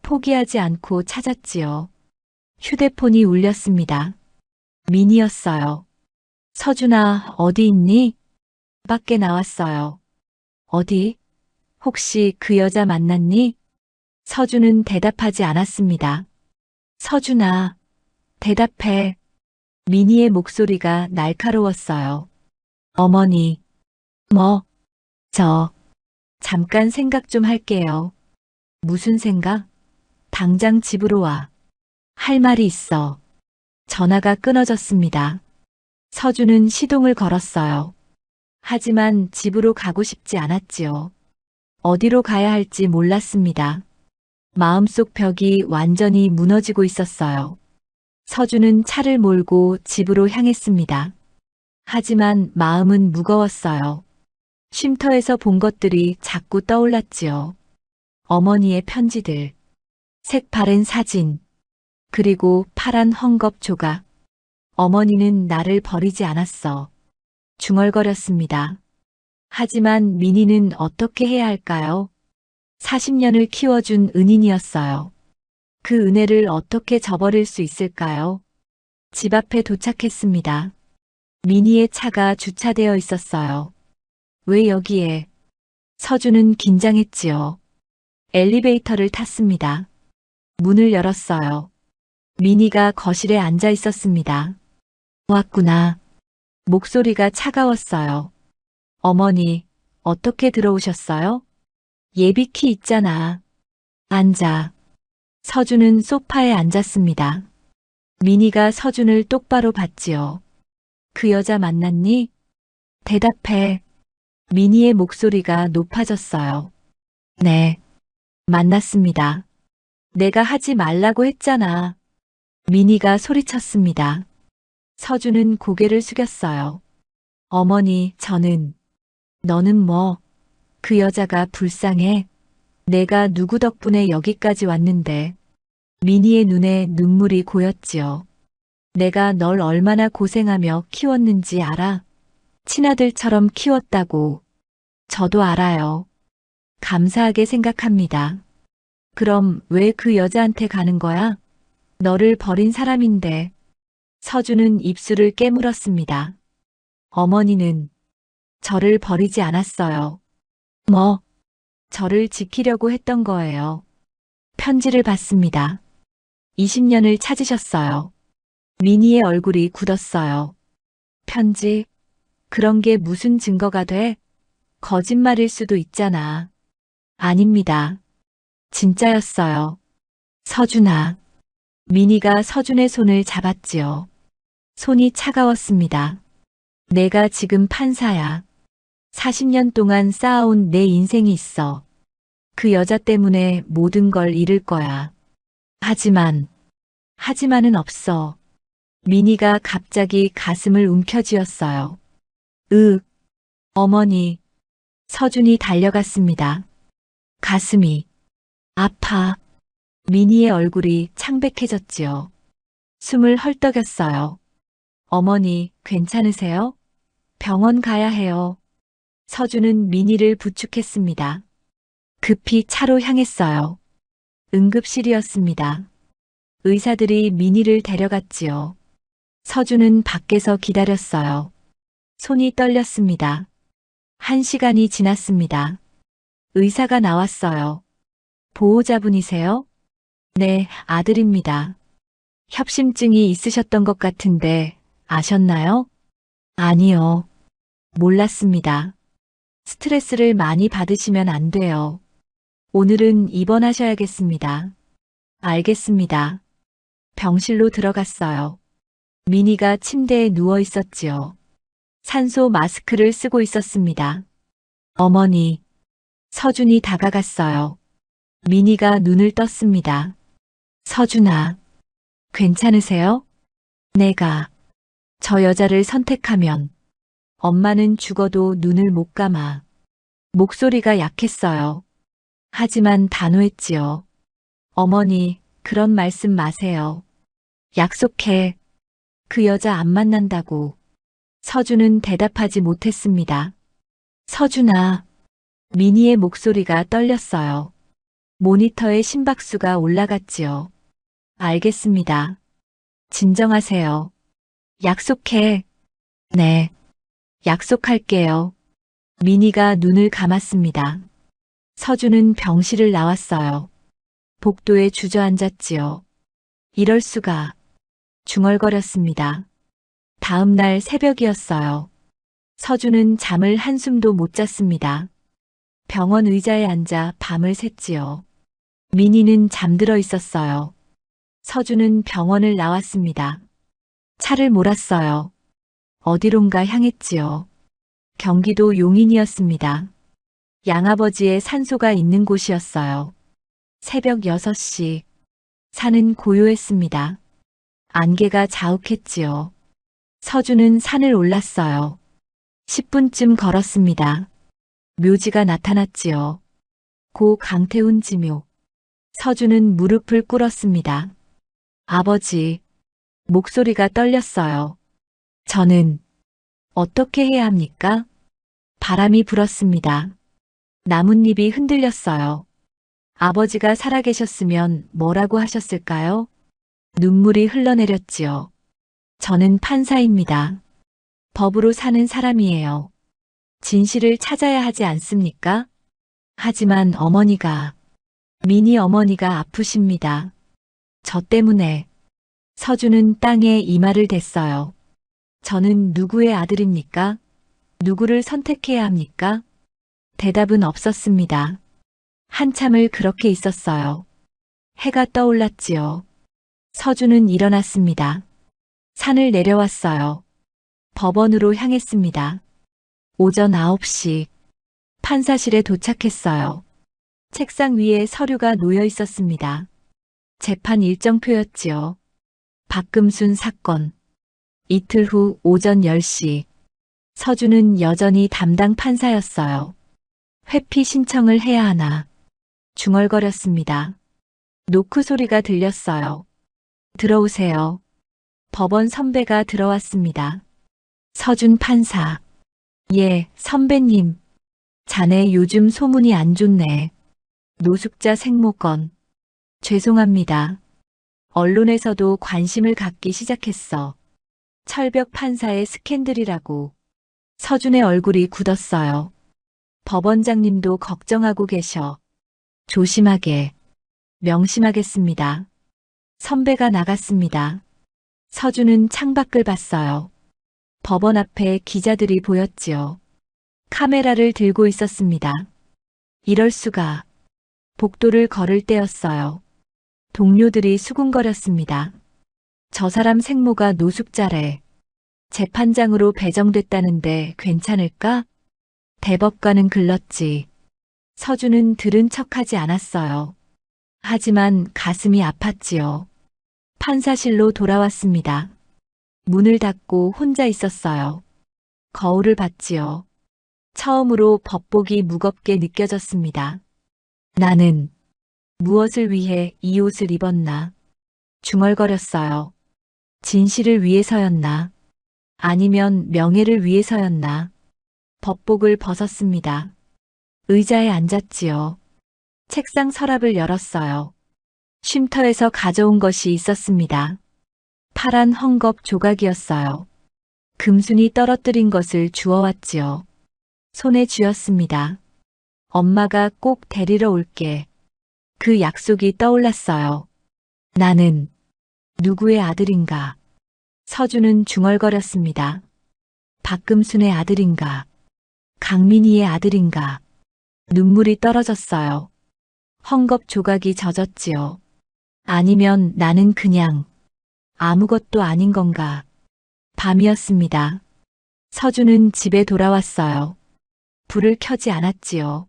포기하지 않고 찾았지요. 휴대폰이 울렸습니다. 민이었어요. 서준아, 어디 있니? 밖에 나왔어요. 어디? 혹시 그 여자 만났니? 서준은 대답하지 않았습니다. 서준아, 대답해. 민희의 목소리가 날카로웠어요. 어머니, 뭐? 잠깐 생각 좀 할게요. 무슨 생각? 당장 집으로 와. 할 말이 있어. 전화가 끊어졌습니다. 서준은 시동을 걸었어요. 하지만 집으로 가고 싶지 않았지요. 어디로 가야 할지 몰랐습니다. 마음속 벽이 완전히 무너지고 있었어요. 서준은 차를 몰고 집으로 향했습니다. 하지만 마음은 무거웠어요. 쉼터에서 본 것들이 자꾸 떠올랐지요. 어머니의 편지들, 색바랜 사진, 그리고 파란 헝겊 조각. 어머니는 나를 버리지 않았어. 중얼거렸습니다. 하지만 민희는 어떻게 해야 할까요? 40년을 키워준 은인이었어요. 그 은혜를 어떻게 저버릴 수 있을까요? 집 앞에 도착했습니다. 민희의 차가 주차되어 있었어요. 왜 여기에? 서준은 긴장했지요. 엘리베이터를 탔습니다. 문을 열었어요. 민희가 거실에 앉아 있었습니다. 왔구나. 목소리가 차가웠어요. 어머니, 어떻게 들어오셨어요? 예비키 있잖아. 앉아. 서준은 소파에 앉았습니다. 민희가 서준을 똑바로 봤지요. 그 여자 만났니? 대답해. 민희의 목소리가 높아졌어요. 네. 만났습니다. 내가 하지 말라고 했잖아. 민희가 소리쳤습니다. 서준은 고개를 숙였어요. 어머니, 너는 뭐? 그 여자가 불쌍해. 내가 누구 덕분에 여기까지 왔는데. 민희의 눈에 눈물이 고였지요. 내가 널 얼마나 고생하며 키웠는지 알아? 친아들처럼 키웠다고. 저도 알아요. 감사하게 생각합니다. 그럼 왜 그 여자한테 가는 거야? 너를 버린 사람인데. 서준은 입술을 깨물었습니다. 어머니는 저를 버리지 않았어요. 뭐? 저를 지키려고 했던 거예요. 편지를 받습니다. 20년을 찾으셨어요. 민희의 얼굴이 굳었어요. 편지? 그런 게 무슨 증거가 돼? 거짓말일 수도 있잖아. 아닙니다. 진짜였어요. 서준아. 민희가 서준의 손을 잡았지요. 손이 차가웠습니다. 내가 지금 판사야. 40년 동안 쌓아온 내 인생이 있어. 그 여자 때문에 모든 걸 잃을 거야. 하지만은 없어. 민희가 갑자기 가슴을 움켜쥐었어요. 어머니. 서준이 달려갔습니다. 가슴이 아파. 민희의 얼굴이 창백해졌지요. 숨을 헐떡였어요. 어머니, 괜찮으세요? 병원 가야 해요. 서준은 민희를 부축했습니다. 급히 차로 향했어요. 응급실이었습니다. 의사들이 민희를 데려갔지요. 서준은 밖에서 기다렸어요. 손이 떨렸습니다. 1시간이 지났습니다. 의사가 나왔어요. 보호자분이세요? 네, 아들입니다. 협심증이 있으셨던 것 같은데 아셨나요? 아니요. 몰랐습니다. 스트레스를 많이 받으시면 안 돼요. 오늘은 입원하셔야겠습니다. 알겠습니다. 병실로 들어갔어요. 민희가 침대에 누워 있었지요. 산소 마스크를 쓰고 있었습니다. 어머니. 서준이 다가갔어요. 민희가 눈을 떴습니다. 서준아. 괜찮으세요? 내가 저 여자를 선택하면 엄마는 죽어도 눈을 못 감아. 목소리가 약했어요. 하지만 단호했지요. 어머니, 그런 말씀 마세요. 약속해. 그 여자 안 만난다고. 서준은 대답하지 못했습니다. 서준아. 미니의 목소리가 떨렸어요. 모니터에 심박수가 올라갔지요. 알겠습니다. 진정하세요. 약속해. 네. 약속할게요. 미니가 눈을 감았습니다. 서준은 병실을 나왔어요. 복도에 주저앉았지요. 이럴 수가. 중얼거렸습니다. 다음 날 새벽이었어요. 서준은 잠을 한숨도 못 잤습니다. 병원 의자에 앉아 밤을 샜지요. 미니는 잠들어 있었어요. 서준은 병원을 나왔습니다. 차를 몰았어요. 어디론가 향했지요. 경기도 용인이었습니다. 양아버지의 산소가 있는 곳이었어요. 새벽 6시. 산은 고요했습니다. 안개가 자욱했지요. 서준은 산을 올랐어요. 10분쯤 걸었습니다. 묘지가 나타났지요. 고 강태훈 지묘. 서준은 무릎을 꿇었습니다. 아버지. 목소리가 떨렸어요. 저는 어떻게 해야 합니까? 바람이 불었습니다. 나뭇잎이 흔들렸어요. 아버지가 살아계셨으면 뭐라고 하셨을까요? 눈물이 흘러내렸지요. 저는 판사입니다. 법으로 사는 사람이에요. 진실을 찾아야 하지 않습니까? 하지만 어머니가, 미니 어머니가 아프십니다. 저 때문에. 서준은 땅에 이마를 댔어요. 저는 누구의 아들입니까? 누구를 선택해야 합니까? 대답은 없었습니다. 한참을 그렇게 있었어요. 해가 떠올랐지요. 서준은 일어났습니다. 산을 내려왔어요. 법원으로 향했습니다. 오전 9시. 판사실에 도착했어요. 책상 위에 서류가 놓여 있었습니다. 재판 일정표였지요. 박금순 사건. 이틀 후 오전 10시. 서준은 여전히 담당 판사였어요. 회피 신청을 해야 하나. 중얼거렸습니다. 노크 소리가 들렸어요. 들어오세요. 법원 선배가 들어왔습니다. 서준 판사. 예, 선배님. 자네 요즘 소문이 안 좋네. 노숙자 생모건. 죄송합니다. 언론에서도 관심을 갖기 시작했어. 철벽 판사의 스캔들이라고. 서준의 얼굴이 굳었어요. 법원장님도 걱정하고 계셔. 조심하게. 명심하겠습니다. 선배가 나갔습니다. 서준은 창밖을 봤어요. 법원 앞에 기자들이 보였지요. 카메라를 들고 있었습니다. 이럴 수가. 복도를 걸을 때였어요. 동료들이 수군거렸습니다. 저 사람 생모가 노숙자래. 재판장으로 배정됐다는데 괜찮을까? 대법관은 글렀지. 서준은 들은 척하지 않았어요. 하지만 가슴이 아팠지요. 판사실로 돌아왔습니다. 문을 닫고 혼자 있었어요. 거울을 봤지요. 처음으로 법복이 무겁게 느껴졌습니다. 나는 무엇을 위해 이 옷을 입었나? 중얼거렸어요. 진실을 위해서였나? 아니면 명예를 위해서였나? 법복을 벗었습니다. 의자에 앉았지요. 책상 서랍을 열었어요. 쉼터에서 가져온 것이 있었습니다. 파란 헝겊 조각이었어요. 금순이 떨어뜨린 것을 주워왔지요. 손에 쥐었습니다. 엄마가 꼭 데리러 올게. 그 약속이 떠올랐어요. 나는 누구의 아들인가? 서준은 중얼거렸습니다. 박금순의 아들인가? 강민희의 아들인가? 눈물이 떨어졌어요. 헝겊 조각이 젖었지요. 아니면 나는 그냥 아무것도 아닌 건가? 밤이었습니다. 서준은 집에 돌아왔어요. 불을 켜지 않았지요.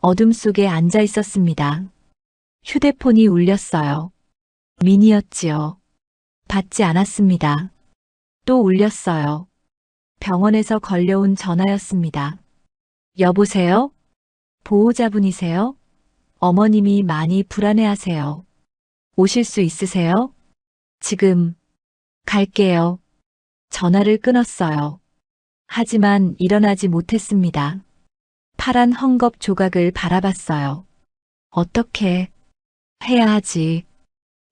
어둠 속에 앉아 있었습니다. 휴대폰이 울렸어요. 미니였지요. 받지 않았습니다. 또 울렸어요. 병원에서 걸려온 전화였습니다. 여보세요? 보호자분이세요? 어머님이 많이 불안해하세요. 오실 수 있으세요? 지금 갈게요. 전화를 끊었어요. 하지만 일어나지 못했습니다. 파란 헝겊 조각을 바라봤어요. 어떻게 해야 하지?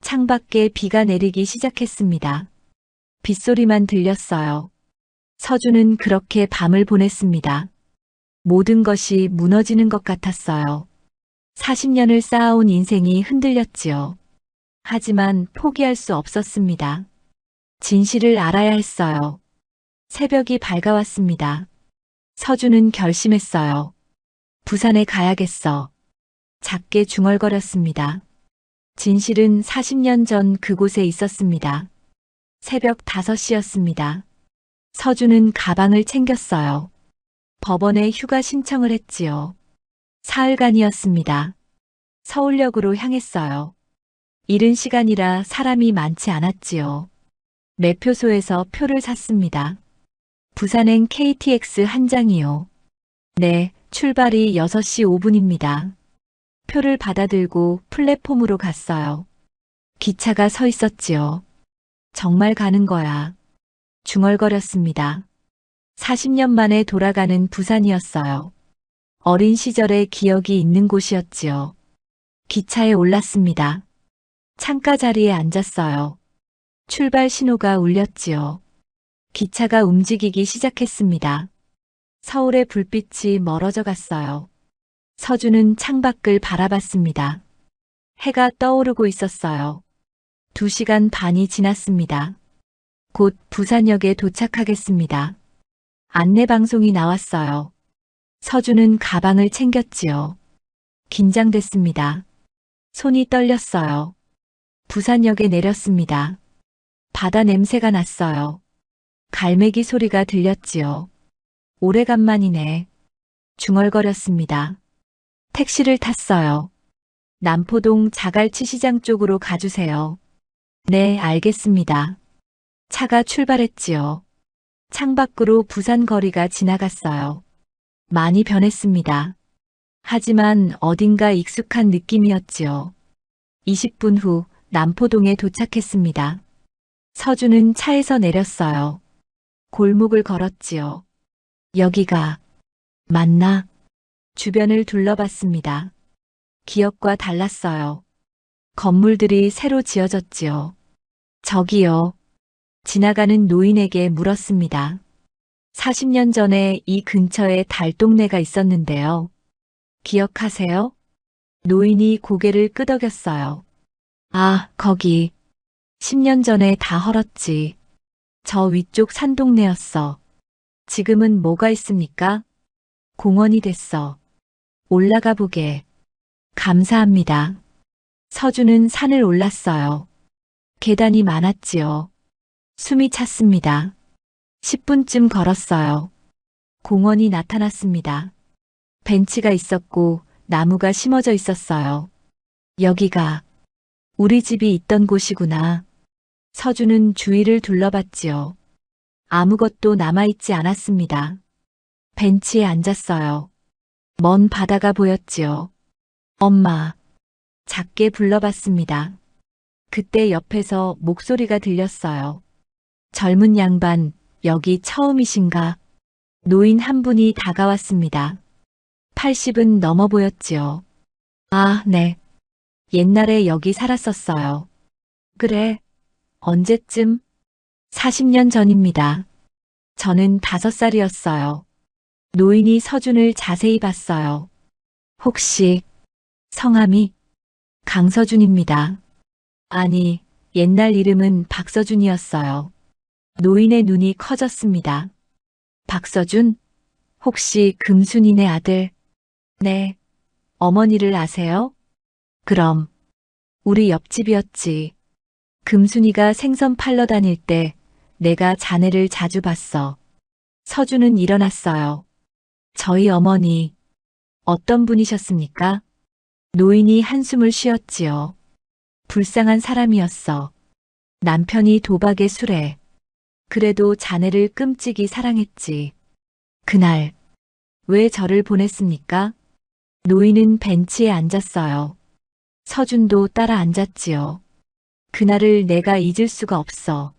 창밖에 비가 내리기 시작했습니다. 빗소리만 들렸어요. 서준은 그렇게 밤을 보냈습니다. 모든 것이 무너지는 것 같았어요. 40년을 쌓아온 인생이 흔들렸지요. 하지만 포기할 수 없었습니다. 진실을 알아야 했어요. 새벽이 밝아왔습니다. 서준은 결심했어요. 부산에 가야겠어. 작게 중얼거렸습니다. 진실은 40년 전 그곳에 있었습니다. 새벽 5시였습니다. 서준은 가방을 챙겼어요. 법원에 휴가 신청을 했지요. 사흘간이었습니다. 서울역으로 향했어요. 이른 시간이라 사람이 많지 않았지요. 매표소에서 표를 샀습니다. 부산행 KTX 한 장이요. 네, 출발이 6시 5분입니다. 표를 받아들고 플랫폼으로 갔어요. 기차가 서 있었지요. 정말 가는 거야. 중얼거렸습니다. 40년 만에 돌아가는 부산이었어요. 어린 시절의 기억이 있는 곳이었지요. 기차에 올랐습니다. 창가 자리에 앉았어요. 출발 신호가 울렸지요. 기차가 움직이기 시작했습니다. 서울의 불빛이 멀어져 갔어요. 서준은 창밖을 바라봤습니다. 해가 떠오르고 있었어요. 2시간 반이 지났습니다. 곧 부산역에 도착하겠습니다. 안내방송이 나왔어요. 서준은 가방을 챙겼지요. 긴장됐습니다. 손이 떨렸어요. 부산역에 내렸습니다. 바다 냄새가 났어요. 갈매기 소리가 들렸지요. 오래간만이네. 중얼거렸습니다. 택시를 탔어요. 남포동 자갈치 시장 쪽으로 가주세요. 네, 알겠습니다. 차가 출발했지요. 창밖으로 부산 거리가 지나갔어요. 많이 변했습니다. 하지만 어딘가 익숙한 느낌이었지요. 20분 후 남포동에 도착했습니다. 서준은 차에서 내렸어요. 골목을 걸었지요. 여기가 맞나? 주변을 둘러봤습니다. 기억과 달랐어요. 건물들이 새로 지어졌지요. 저기요. 지나가는 노인에게 물었습니다. 40년 전에 이 근처에 달동네가 있었는데요. 기억하세요? 노인이 고개를 끄덕였어요. 아, 거기. 10년 전에 다 헐었지. 저 위쪽 산동네였어. 지금은 뭐가 있습니까? 공원이 됐어. 올라가 보게. 감사합니다. 서준은 산을 올랐어요. 계단이 많았지요. 숨이 찼습니다. 10분쯤 걸었어요. 공원이 나타났습니다. 벤치가 있었고 나무가 심어져 있었어요. 여기가 우리 집이 있던 곳이구나. 서준은 주위를 둘러봤지요. 아무것도 남아있지 않았습니다. 벤치에 앉았어요. 먼 바다가 보였지요. 엄마. 작게 불러봤습니다. 그때 옆에서 목소리가 들렸어요. 젊은 양반, 여기 처음이신가? 노인 한 분이 다가왔습니다. 80은 넘어 보였지요. 아, 네. 옛날에 여기 살았었어요. 그래. 언제쯤? 40년 전입니다. 저는 5살이었어요. 노인이 서준을 자세히 봤어요. 혹시 성함이? 강서준입니다. 아니, 옛날 이름은 박서준이었어요. 노인의 눈이 커졌습니다. 박서준? 혹시 금순이네 아들? 네. 어머니를 아세요? 그럼. 우리 옆집이었지. 금순이가 생선 팔러 다닐 때 내가 자네를 자주 봤어. 서준은 일어났어요. 저희 어머니. 어떤 분이셨습니까? 노인이 한숨을 쉬었지요. 불쌍한 사람이었어. 남편이 도박에 술에. 그래도 자네를 끔찍이 사랑했지. 그날 왜 저를 보냈습니까? 노인은 벤치에 앉았어요. 서준도 따라 앉았지요. 그날을 내가 잊을 수가 없어.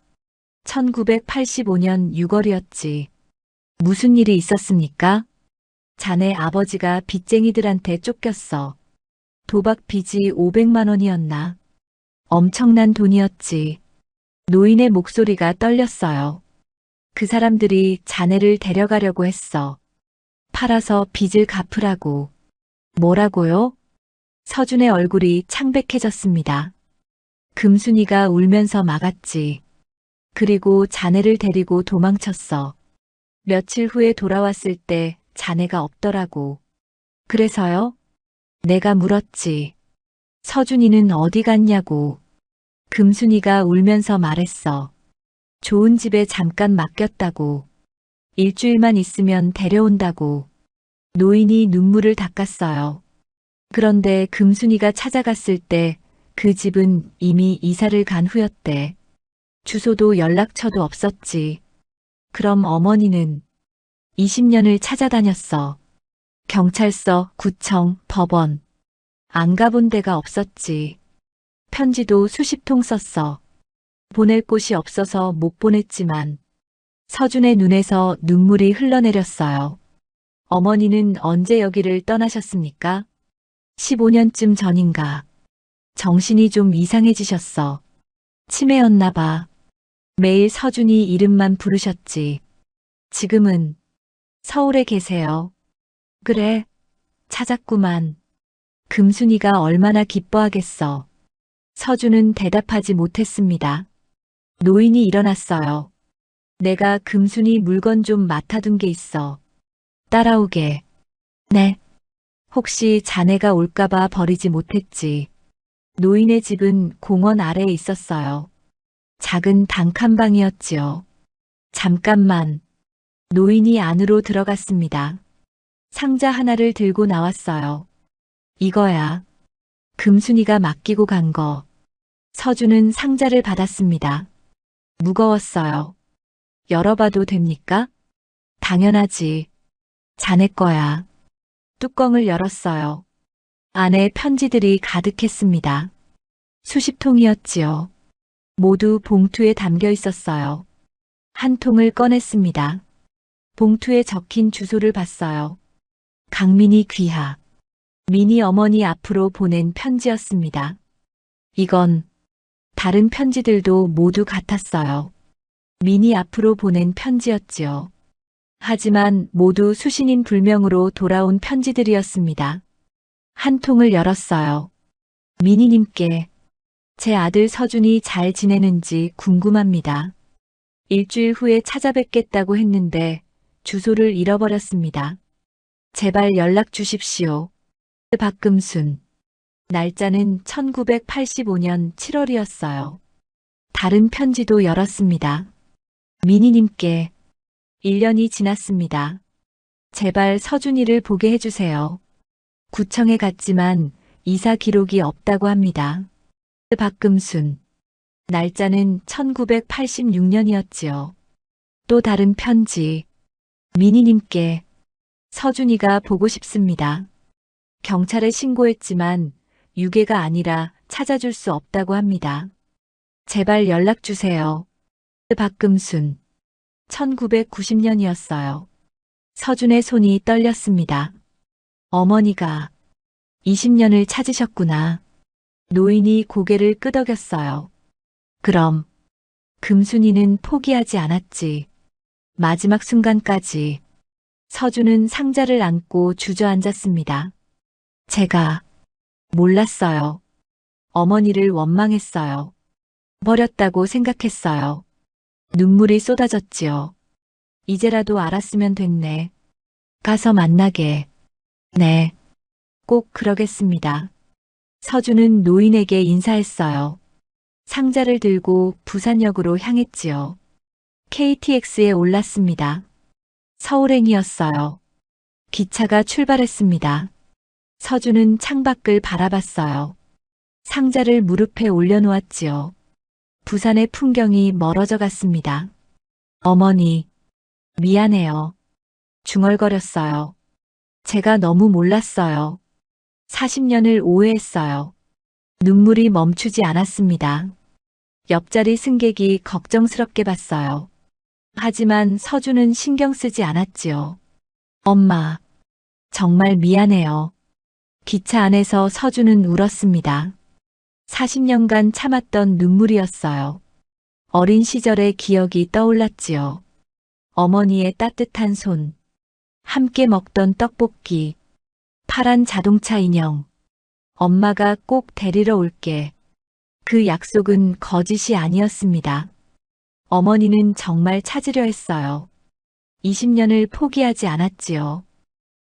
1985년 6월이었지. 무슨 일이 있었습니까? 자네 아버지가 빚쟁이들한테 쫓겼어. 도박 빚이 500만 원이었나? 엄청난 돈이었지. 노인의 목소리가 떨렸어요. 그 사람들이 자네를 데려가려고 했어. 팔아서 빚을 갚으라고. 뭐라고요? 서준의 얼굴이 창백해졌습니다. 금순이가 울면서 막았지. 그리고 자네를 데리고 도망쳤어. 며칠 후에 돌아왔을 때 자네가 없더라고. 그래서요? 내가 물었지. 서준이는 어디 갔냐고. 금순이가 울면서 말했어. 좋은 집에 잠깐 맡겼다고. 일주일만 있으면 데려온다고. 노인이 눈물을 닦았어요. 그런데 금순이가 찾아갔을 때 그 집은 이미 이사를 간 후였대. 주소도 연락처도 없었지. 그럼 어머니는 20년을 찾아다녔어. 경찰서, 구청, 법원. 안 가본 데가 없었지. 편지도 수십 통 썼어. 보낼 곳이 없어서 못 보냈지만 서준의 눈에서 눈물이 흘러내렸어요. 어머니는 언제 여기를 떠나셨습니까? 15년쯤 전인가. 정신이 좀 이상해지셨어. 치매였나 봐. 매일 서준이 이름만 부르셨지. 지금은 서울에 계세요. 그래, 찾았구만. 금순이가 얼마나 기뻐하겠어. 서준은 대답하지 못했습니다. 노인이 일어났어요. 내가 금순이 물건 좀 맡아둔 게 있어. 따라오게. 네. 혹시 자네가 올까봐 버리지 못했지. 노인의 집은 공원 아래에 있었어요. 작은 단칸방이었지요. 잠깐만. 노인이 안으로 들어갔습니다. 상자 하나를 들고 나왔어요. 이거야. 금순이가 맡기고 간 거. 서준은 상자를 받았습니다. 무거웠어요. 열어봐도 됩니까? 당연하지. 자네 거야. 뚜껑을 열었어요. 안에 편지들이 가득했습니다. 수십 통이었지요. 모두 봉투에 담겨 있었어요. 한 통을 꺼냈습니다. 봉투에 적힌 주소를 봤어요. 강민희 귀하. 민희 어머니 앞으로 보낸 편지였습니다. 이건 다른 편지들도 모두 같았어요. 민희 앞으로 보낸 편지였지요. 하지만 모두 수신인 불명으로 돌아온 편지들이었습니다. 한 통을 열었어요. 민희님께 제 아들 서준이 잘 지내는지 궁금합니다. 일주일 후에 찾아뵙겠다고 했는데 주소를 잃어버렸습니다. 제발 연락 주십시오. 박금순. 날짜는 1985년 7월이었어요. 다른 편지도 열었습니다. 민희님께 1년이 지났습니다. 제발 서준이를 보게 해주세요. 구청에 갔지만 이사 기록이 없다고 합니다. 박금순. 날짜는 1986년이었지요. 또 다른 편지. 민희님께 서준이가 보고 싶습니다. 경찰에 신고했지만 유괴가 아니라 찾아줄 수 없다고 합니다. 제발 연락 주세요. 박금순. 1990년이었어요. 서준의 손이 떨렸습니다. 어머니가 20년을 찾으셨구나. 노인이 고개를 끄덕였어요. 그럼 금순이는 포기하지 않았지. 마지막 순간까지. 서준은 상자를 안고 주저앉았습니다. 제가 몰랐어요. 어머니를 원망했어요. 버렸다고 생각했어요. 눈물이 쏟아졌지요. 이제라도 알았으면 됐네. 가서 만나게. 네. 꼭 그러겠습니다. 서준은 노인에게 인사했어요. 상자를 들고 부산역으로 향했지요. KTX에 올랐습니다. 서울행이었어요. 기차가 출발했습니다. 서준은 창밖을 바라봤어요. 상자를 무릎에 올려놓았지요. 부산의 풍경이 멀어져 갔습니다. 어머니, 미안해요. 중얼거렸어요. 제가 너무 몰랐어요. 40년을 오해했어요. 눈물이 멈추지 않았습니다. 옆자리 승객이 걱정스럽게 봤어요. 하지만 서준은 신경 쓰지 않았지요. 엄마, 정말 미안해요. 기차 안에서 서준은 울었습니다. 40년간 참았던 눈물이었어요. 어린 시절의 기억이 떠올랐지요. 어머니의 따뜻한 손, 함께 먹던 떡볶이, 파란 자동차 인형, 엄마가 꼭 데리러 올게. 그 약속은 거짓이 아니었습니다. 어머니는 정말 찾으려 했어요. 20년을 포기하지 않았지요.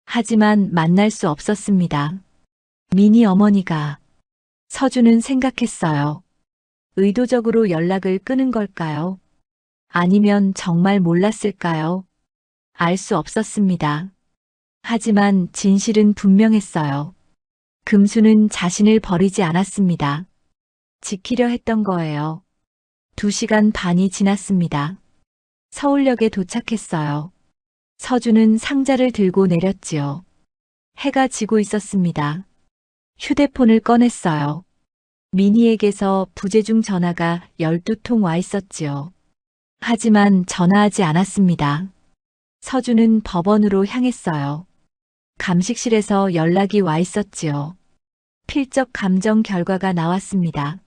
하지만 만날 수 없었습니다. 미니 어머니가 서준은 생각했어요. 의도적으로 연락을 끊은 걸까요? 아니면 정말 몰랐을까요? 알 수 없었습니다. 하지만 진실은 분명했어요. 금수는 자신을 버리지 않았습니다. 지키려 했던 거예요. 2시간 반이 지났습니다. 서울역에 도착했어요. 서준은 상자를 들고 내렸지요. 해가 지고 있었습니다. 휴대폰을 꺼냈어요. 미니에게서 부재중 전화가 12통 와 있었지요. 하지만 전화하지 않았습니다. 서준은 법원으로 향했어요. 감식실에서 연락이 와 있었지요. 필적 감정 결과가 나왔습니다.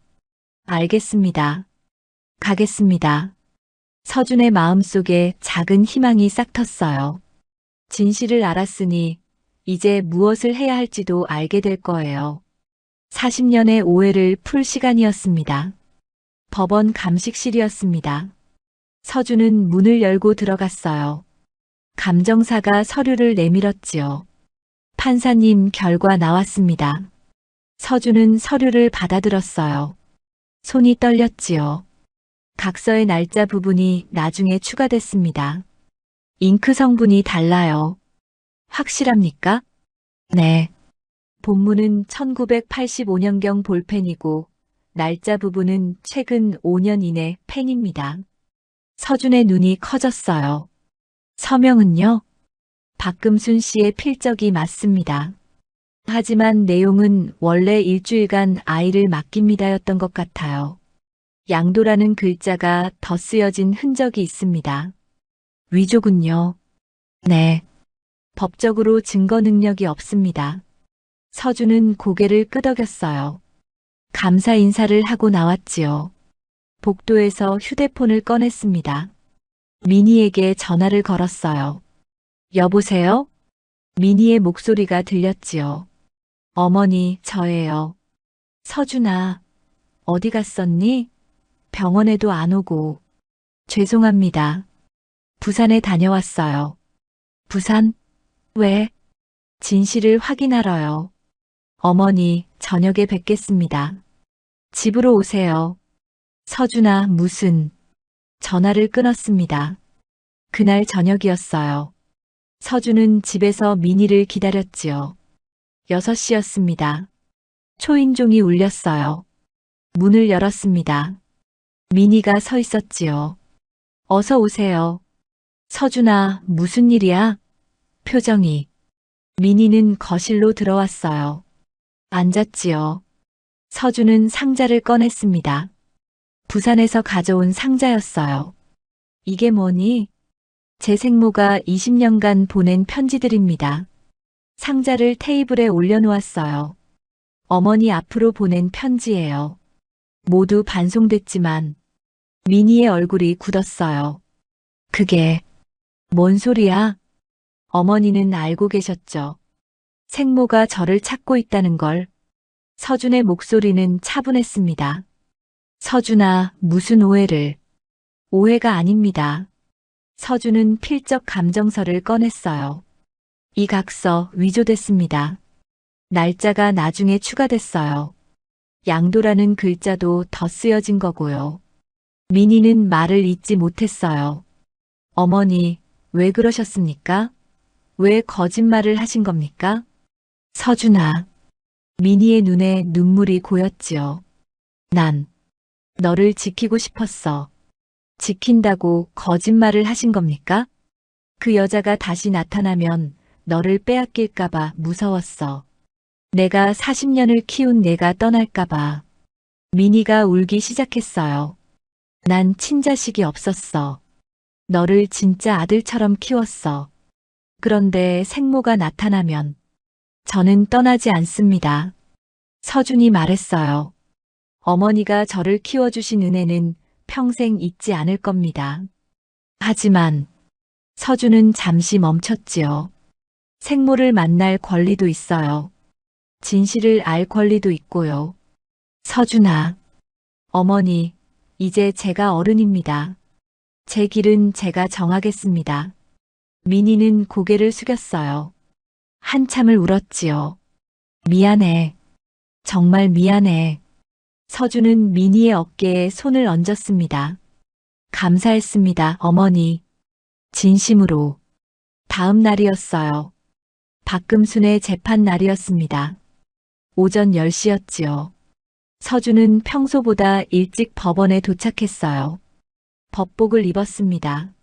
알겠습니다. 가겠습니다. 서준의 마음속에 작은 희망이 싹 텄어요. 진실을 알았으니 이제 무엇을 해야 할지도 알게 될 거예요. 40년의 오해를 풀 시간이었습니다. 법원 감식실이었습니다. 서준은 문을 열고 들어갔어요. 감정사가 서류를 내밀었지요. 판사님, 결과 나왔습니다. 서준은 서류를 받아들었어요. 손이 떨렸지요. 각서의 날짜 부분이 나중에 추가됐습니다. 잉크 성분이 달라요. 확실합니까? 네. 본문은 1985년경 볼펜이고 날짜 부분은 최근 5년 이내 펜입니다. 서준의 눈이 커졌어요. 서명은요? 박금순 씨의 필적이 맞습니다. 하지만 내용은 원래 일주일간 아이를 맡깁니다였던 것 같아요. 양도라는 글자가 더 쓰여진 흔적이 있습니다. 위조군요. 네. 법적으로 증거 능력이 없습니다. 서준은 고개를 끄덕였어요. 감사 인사를 하고 나왔지요. 복도에서 휴대폰을 꺼냈습니다. 미니에게 전화를 걸었어요. 여보세요? 미니의 목소리가 들렸지요. 어머니, 저예요. 서준아, 어디 갔었니? 병원에도 안 오고. 죄송합니다. 부산에 다녀왔어요. 부산? 왜? 진실을 확인하러요. 어머니, 저녁에 뵙겠습니다. 집으로 오세요. 서준아, 무슨. 전화를 끊었습니다. 그날 저녁이었어요. 서준은 집에서 미니를 기다렸지요. 6시였습니다. 초인종이 울렸어요. 문을 열었습니다. 미니가 서 있었지요. 어서 오세요. 서준아, 무슨 일이야? 표정이. 미니는 거실로 들어왔어요. 앉았지요. 서준은 상자를 꺼냈습니다. 부산에서 가져온 상자였어요. 이게 뭐니? 제 생모가 20년간 보낸 편지들입니다. 상자를 테이블에 올려놓았어요. 어머니 앞으로 보낸 편지예요. 모두 반송됐지만 미니의 얼굴이 굳었어요. 그게 뭔 소리야? 어머니는 알고 계셨죠. 생모가 저를 찾고 있다는 걸. 서준의 목소리는 차분했습니다. 서준아, 무슨 오해를. 오해가 아닙니다. 서준은 필적 감정서를 꺼냈어요. 이 각서 위조됐습니다. 날짜가 나중에 추가됐어요. 양도라는 글자도 더 쓰여진 거고요. 미니는 말을 잇지 못했어요. 어머니, 왜 그러셨습니까? 왜 거짓말을 하신 겁니까? 서준아. 미니의 눈에 눈물이 고였지요. 난 너를 지키고 싶었어. 지킨다고 거짓말을 하신 겁니까? 그 여자가 다시 나타나면 너를 빼앗길까봐 무서웠어. 내가 40년을 키운 내가 떠날까봐. 미니가 울기 시작했어요. 난 친자식이 없었어. 너를 진짜 아들처럼 키웠어. 그런데 생모가 나타나면 저는 떠나지 않습니다. 서준이 말했어요. 어머니가 저를 키워주신 은혜는 평생 잊지 않을 겁니다. 하지만 서준은 잠시 멈췄지요. 생모를 만날 권리도 있어요. 진실을 알 권리도 있고요. 서준아, 어머니, 이제 제가 어른입니다. 제 길은 제가 정하겠습니다. 민희는 고개를 숙였어요. 한참을 울었지요. 미안해. 정말 미안해. 서준은 민희의 어깨에 손을 얹었습니다. 감사했습니다, 어머니. 진심으로. 다음 날이었어요. 박금순의 재판 날이었습니다. 오전 10시였지요. 서준은 평소보다 일찍 법원에 도착했어요. 법복을 입었습니다.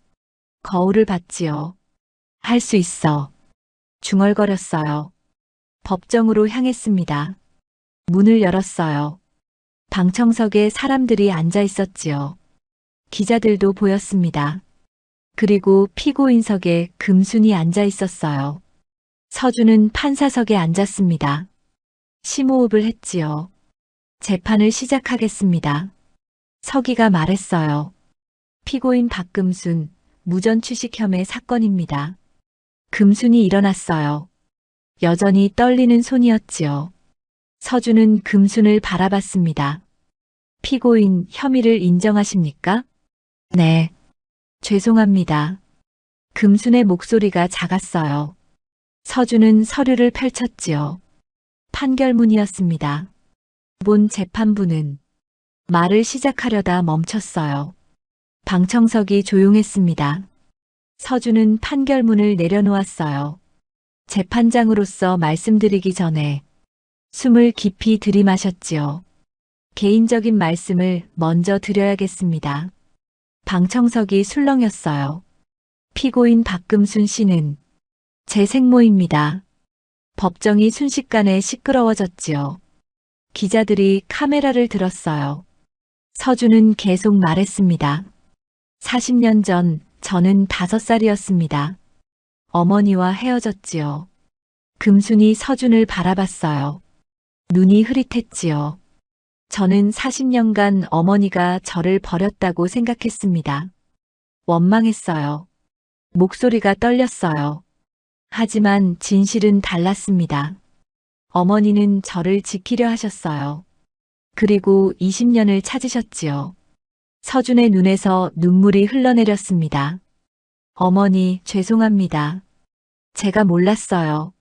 거울을 봤지요. 할 수 있어. 중얼거렸어요. 법정으로 향했습니다. 문을 열었어요. 방청석에 사람들이 앉아 있었지요. 기자들도 보였습니다. 그리고 피고인석에 금순이 앉아 있었어요. 서준은 판사석에 앉았습니다. 심호흡을 했지요. 재판을 시작하겠습니다. 서기가 말했어요. 피고인 박금순, 무전취식 혐의 사건입니다. 금순이 일어났어요. 여전히 떨리는 손이었지요. 서준은 금순을 바라봤습니다. 피고인 혐의를 인정하십니까? 네. 죄송합니다. 금순의 목소리가 작았어요. 서준은 서류를 펼쳤지요. 판결문이었습니다. 본 재판부는 말을 시작하려다 멈췄어요. 방청석이 조용했습니다. 서준은 판결문을 내려놓았어요. 재판장으로서 말씀드리기 전에 숨을 깊이 들이마셨지요. 개인적인 말씀을 먼저 드려야겠습니다. 방청석이 술렁였어요. 피고인 박금순 씨는 제 생모입니다. 법정이 순식간에 시끄러워졌지요. 기자들이 카메라를 들었어요. 서준은 계속 말했습니다. 40년 전 저는 5살이었습니다. 어머니와 헤어졌지요. 금순이 서준을 바라봤어요. 눈이 흐릿했지요. 저는 40년간 어머니가 저를 버렸다고 생각했습니다. 원망했어요. 목소리가 떨렸어요. 하지만 진실은 달랐습니다. 어머니는 저를 지키려 하셨어요. 그리고 20년을 찾으셨지요. 서준의 눈에서 눈물이 흘러내렸습니다. 어머니, 죄송합니다. 제가 몰랐어요.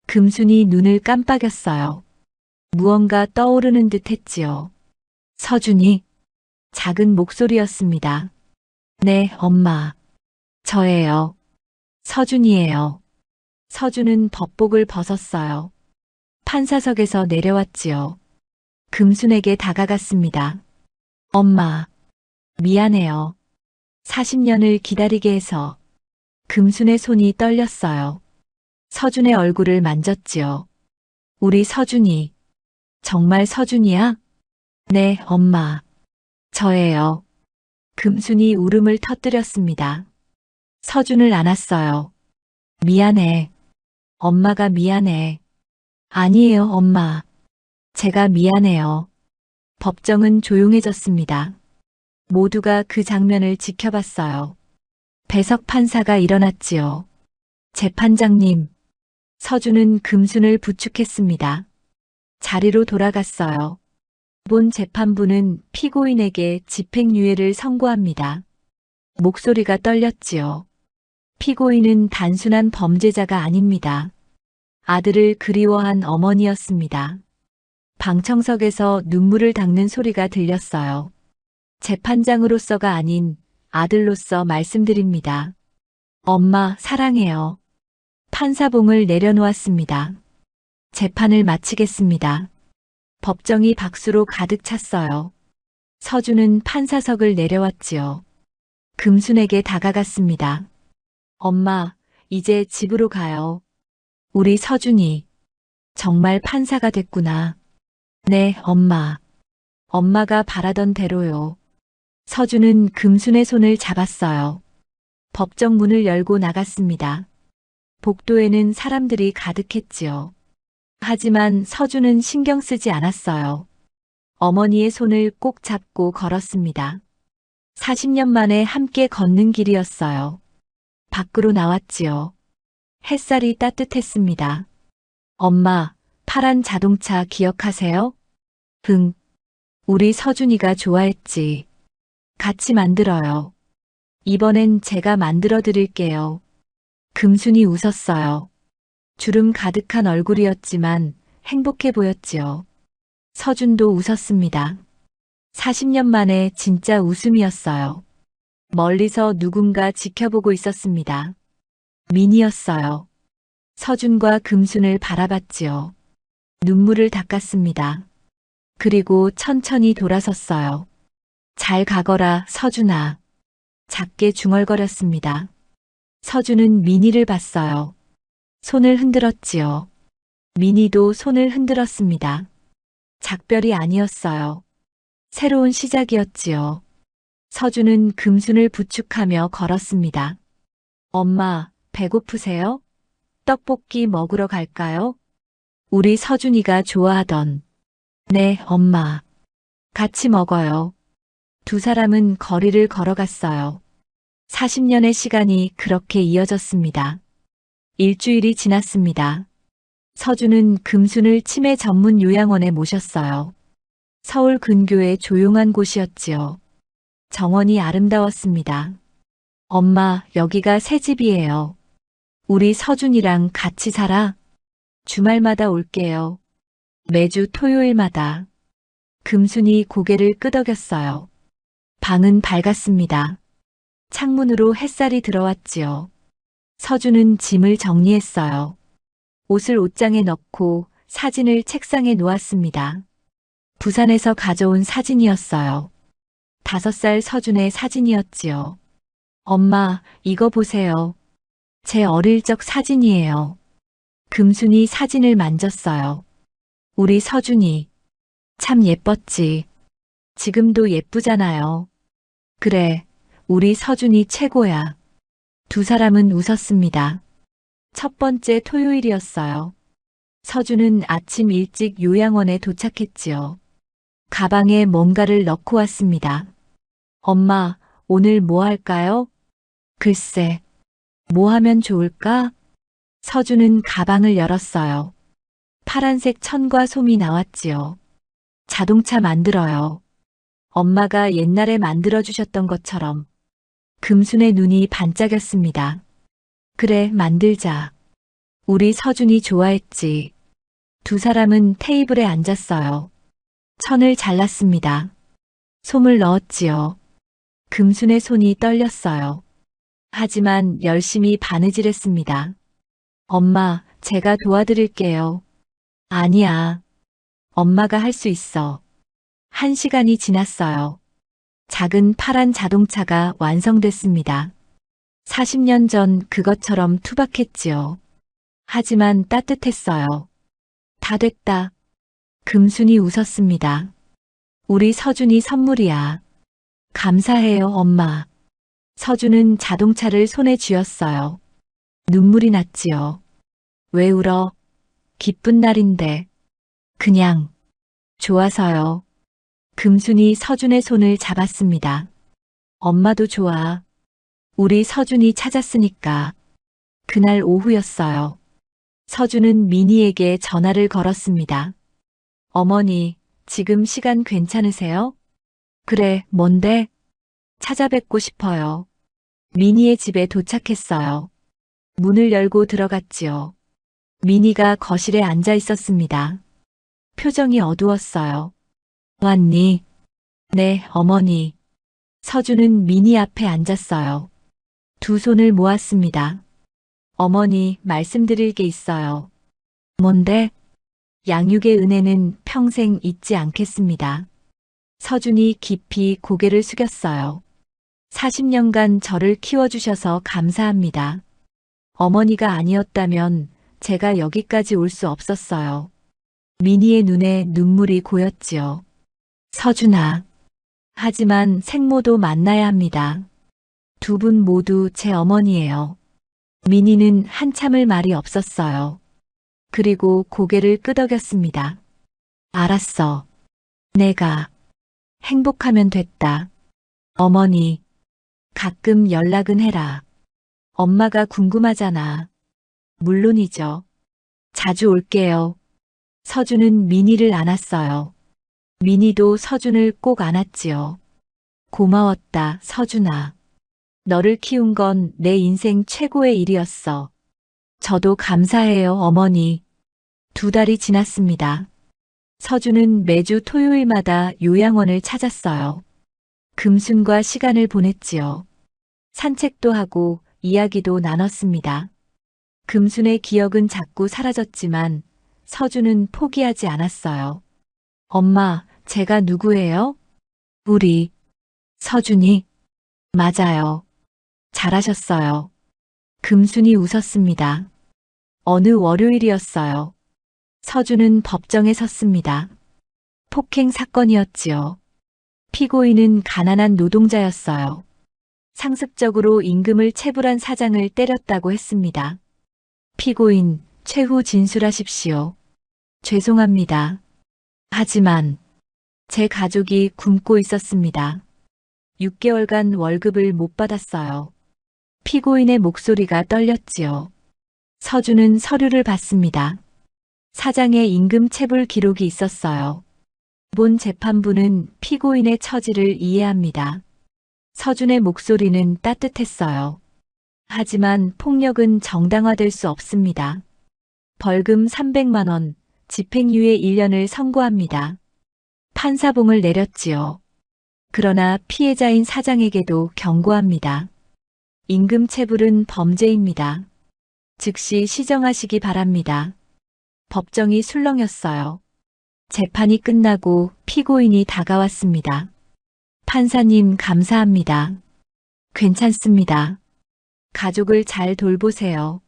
금순이 눈을 깜빡였어요. 무언가 떠오르는 듯 했지요. 서준이 작은 목소리였습니다. 네, 엄마. 저예요. 서준이에요. 서준은 법복을 벗었어요. 판사석에서 내려왔지요. 금순에게 다가갔습니다. 엄마, 미안해요. 40년을 기다리게 해서. 금순의 손이 떨렸어요. 서준의 얼굴을 만졌지요. 우리 서준이. 정말 서준이야? 네, 엄마. 저예요. 금순이 울음을 터뜨렸습니다. 서준을 안았어요. 미안해. 엄마가 미안해. 아니에요, 엄마. 제가 미안해요. 법정은 조용해졌습니다. 모두가 그 장면을 지켜봤어요. 배석 판사가 일어났지요. 재판장님. 서준은 금순을 부축했습니다. 자리로 돌아갔어요. 본 재판부는 피고인에게 집행유예를 선고합니다. 목소리가 떨렸지요. 피고인은 단순한 범죄자가 아닙니다. 아들을 그리워한 어머니였습니다. 방청석에서 눈물을 닦는 소리가 들렸어요. 재판장으로서가 아닌 아들로서 말씀드립니다. 엄마, 사랑해요. 판사봉을 내려놓았습니다. 재판을 마치겠습니다. 법정이 박수로 가득 찼어요. 서준은 판사석을 내려왔지요. 금순에게 다가갔습니다. 엄마, 이제 집으로 가요. 우리 서준이 정말 판사가 됐구나. 네, 엄마. 엄마가 바라던 대로요. 서준은 금순의 손을 잡았어요. 법정 문을 열고 나갔습니다. 복도에는 사람들이 가득했지요. 하지만 서준은 신경 쓰지 않았어요. 어머니의 손을 꼭 잡고 걸었습니다. 40년 만에 함께 걷는 길이었어요. 밖으로 나왔지요. 햇살이 따뜻했습니다. 엄마, 파란 자동차 기억하세요? 응. 우리 서준이가 좋아했지. 같이 만들어요. 이번엔 제가 만들어 드릴게요. 금순이 웃었어요. 주름 가득한 얼굴이었지만 행복해 보였지요. 서준도 웃었습니다. 40년 만에 진짜 웃음이었어요. 멀리서 누군가 지켜보고 있었습니다. 민이었어요. 서준과 금순을 바라봤지요. 눈물을 닦았습니다. 그리고 천천히 돌아섰어요. 잘 가거라, 서준아. 작게 중얼거렸습니다. 서준은 민이를 봤어요. 손을 흔들었지요. 민이도 손을 흔들었습니다. 작별이 아니었어요. 새로운 시작이었지요. 서준은 금순을 부축하며 걸었습니다. 엄마, 배고프세요? 떡볶이 먹으러 갈까요? 우리 서준이가 좋아하던. 네, 엄마. 같이 먹어요. 두 사람은 거리를 걸어갔어요. 40년의 시간이 그렇게 이어졌습니다. 일주일이 지났습니다. 서준은 금순을 치매 전문 요양원에 모셨어요. 서울 근교의 조용한 곳이었지요. 정원이 아름다웠습니다. 엄마, 여기가 새 집이에요. 우리 서준이랑 같이 살아? 주말마다 올게요. 매주 토요일마다. 금순이 고개를 끄덕였어요. 방은 밝았습니다. 창문으로 햇살이 들어왔지요. 서준은 짐을 정리했어요. 옷을 옷장에 넣고 사진을 책상에 놓았습니다. 부산에서 가져온 사진이었어요. 5살 서준의 사진이었지요. 엄마, 이거 보세요. 제 어릴 적 사진이에요. 금순이 사진을 만졌어요. 우리 서준이 참 예뻤지. 지금도 예쁘잖아요. 그래, 우리 서준이 최고야. 두 사람은 웃었습니다. 첫 번째 토요일이었어요. 서준은 아침 일찍 요양원에 도착했지요. 가방에 뭔가를 넣고 왔습니다. 엄마, 오늘 뭐 할까요? 글쎄, 뭐 하면 좋을까? 서준은 가방을 열었어요. 파란색 천과 솜이 나왔지요. 자동차 만들어요. 엄마가 옛날에 만들어주셨던 것처럼. 금순의 눈이 반짝였습니다. 그래, 만들자. 우리 서준이 좋아했지. 두 사람은 테이블에 앉았어요. 천을 잘랐습니다. 솜을 넣었지요. 금순의 손이 떨렸어요. 하지만 열심히 바느질했습니다. 엄마, 제가 도와드릴게요. 아니야. 엄마가 할 수 있어. 1시간이 지났어요. 작은 파란 자동차가 완성됐습니다. 40년 전 그것처럼 투박했지요. 하지만 따뜻했어요. 다 됐다. 금순이 웃었습니다. 우리 서준이 선물이야. 감사해요, 엄마. 서준은 자동차를 손에 쥐었어요. 눈물이 났지요. 왜 울어? 기쁜 날인데. 그냥 좋아서요. 금순이 서준의 손을 잡았습니다. 엄마도 좋아. 우리 서준이 찾았으니까. 그날 오후였어요. 서준은 미니에게 전화를 걸었습니다. 어머니, 지금 시간 괜찮으세요? 그래, 뭔데? 찾아뵙고 싶어요. 미니의 집에 도착했어요. 문을 열고 들어갔지요. 미니가 거실에 앉아 있었습니다. 표정이 어두웠어요. 왔니? 네, 어머니. 서준은 미니 앞에 앉았어요. 두 손을 모았습니다. 어머니, 말씀드릴 게 있어요. 뭔데? 양육의 은혜는 평생 잊지 않겠습니다. 서준이 깊이 고개를 숙였어요. 40년간 저를 키워주셔서 감사합니다. 어머니가 아니었다면 제가 여기까지 올 수 없었어요. 미니의 눈에 눈물이 고였지요. 서준아. 하지만 생모도 만나야 합니다. 두 분 모두 제 어머니예요. 미니는 한참을 말이 없었어요. 그리고 고개를 끄덕였습니다. 알았어. 내가 행복하면 됐다. 어머니, 가끔 연락은 해라. 엄마가 궁금하잖아. 물론이죠. 자주 올게요. 서준은 미니를 안았어요. 미니도 서준을 꼭 안았지요. 고마웠다, 서준아. 너를 키운 건 내 인생 최고의 일이었어. 저도 감사해요, 어머니. 2달이 지났습니다. 서준은 매주 토요일마다 요양원을 찾았어요. 금순과 시간을 보냈지요. 산책도 하고 이야기도 나눴습니다. 금순의 기억은 자꾸 사라졌지만 서준은 포기하지 않았어요. 엄마, 제가 누구예요? 우리 서준이. 맞아요. 잘하셨어요. 금순이 웃었습니다. 어느 월요일이었어요. 서준은 법정에 섰습니다. 폭행 사건이었지요. 피고인은 가난한 노동자였어요. 상습적으로 임금을 체불한 사장을 때렸다고 했습니다. 피고인, 최후 진술하십시오. 죄송합니다. 하지만 제 가족이 굶고 있었습니다. 6개월간 월급을 못 받았어요. 피고인의 목소리가 떨렸지요. 서준은 서류를 받습니다. 사장의 임금 체불 기록이 있었어요. 본 재판부는 피고인의 처지를 이해합니다. 서준의 목소리는 따뜻했어요. 하지만 폭력은 정당화될 수 없습니다. 벌금 300만 원, 집행유예 1년을 선고합니다. 판사봉을 내렸지요. 그러나 피해자인 사장에게도 경고합니다. 임금 체불은 범죄입니다. 즉시 시정하시기 바랍니다. 법정이 술렁였어요. 재판이 끝나고 피고인이 다가왔습니다. 판사님 감사합니다. 괜찮습니다. 가족을 잘 돌보세요.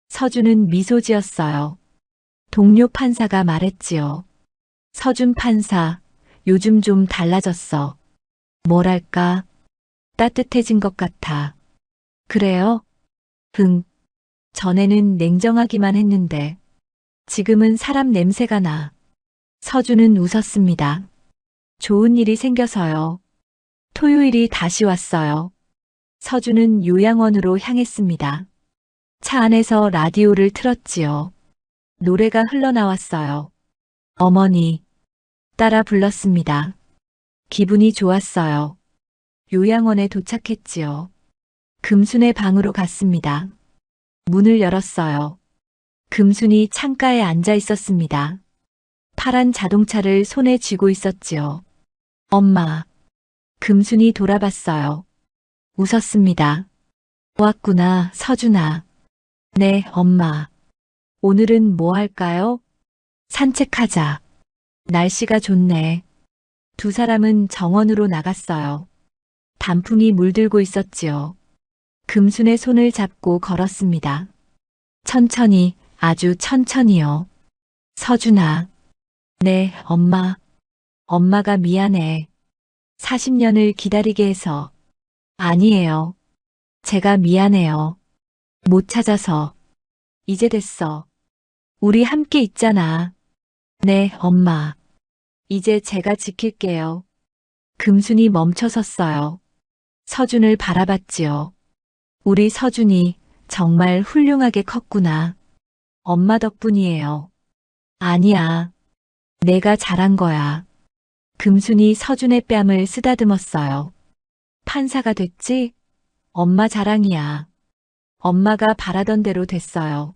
서준은 미소 지었어요. 동료 판사가 말했지요. 서준 판사, 요즘 좀 달라졌어. 뭐랄까, 따뜻해진 것 같아. 그래요? 전에는 냉정하기만 했는데, 지금은 사람 냄새가 나. 서준은 웃었습니다. 좋은 일이 생겨서요. 토요일이 다시 왔어요. 서준은 요양원으로 향했습니다. 차 안에서 라디오를 틀었지요. 노래가 흘러나왔어요. 어머니. 따라 불렀습니다. 기분이 좋았어요. 요양원에 도착했지요. 금순의 방으로 갔습니다. 문을 열었어요. 금순이 창가에 앉아 있었습니다. 파란 자동차를 손에 쥐고 있었지요. 엄마. 금순이 돌아봤어요. 웃었습니다. 왔구나, 서준아. 네, 엄마. 오늘은 뭐 할까요? 산책하자. 날씨가 좋네. 두 사람은 정원으로 나갔어요. 단풍이 물들고 있었지요. 금순의 손을 잡고 걸었습니다. 천천히, 아주 천천히요. 서준아. 네, 엄마. 엄마가 미안해. 40년을 기다리게 해서. 아니에요. 제가 미안해요. 못 찾아서. 이제 됐어. 우리 함께 있잖아. 네, 엄마. 이제 제가 지킬게요. 금순이 멈춰 섰어요. 서준을 바라봤지요. 우리 서준이 정말 훌륭하게 컸구나. 엄마 덕분이에요. 아니야. 내가 잘한 거야. 금순이 서준의 뺨을 쓰다듬었어요. 판사가 됐지? 엄마 자랑이야. 엄마가 바라던 대로 됐어요.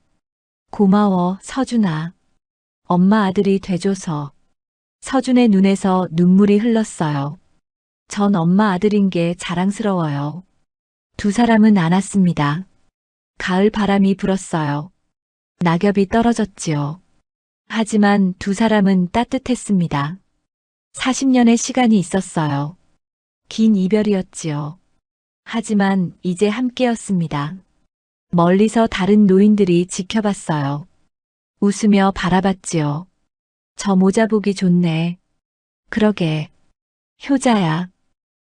고마워, 서준아. 엄마 아들이 돼줘서. 서준의 눈에서 눈물이 흘렀어요. 전 엄마 아들인 게 자랑스러워요. 두 사람은 안았습니다. 가을 바람이 불었어요. 낙엽이 떨어졌지요. 하지만 두 사람은 따뜻했습니다. 40년의 시간이 있었어요. 긴 이별이었지요. 하지만 이제 함께였습니다. 멀리서 다른 노인들이 지켜봤어요. 웃으며 바라봤지요. 저 모자 보기 좋네. 그러게. 효자야.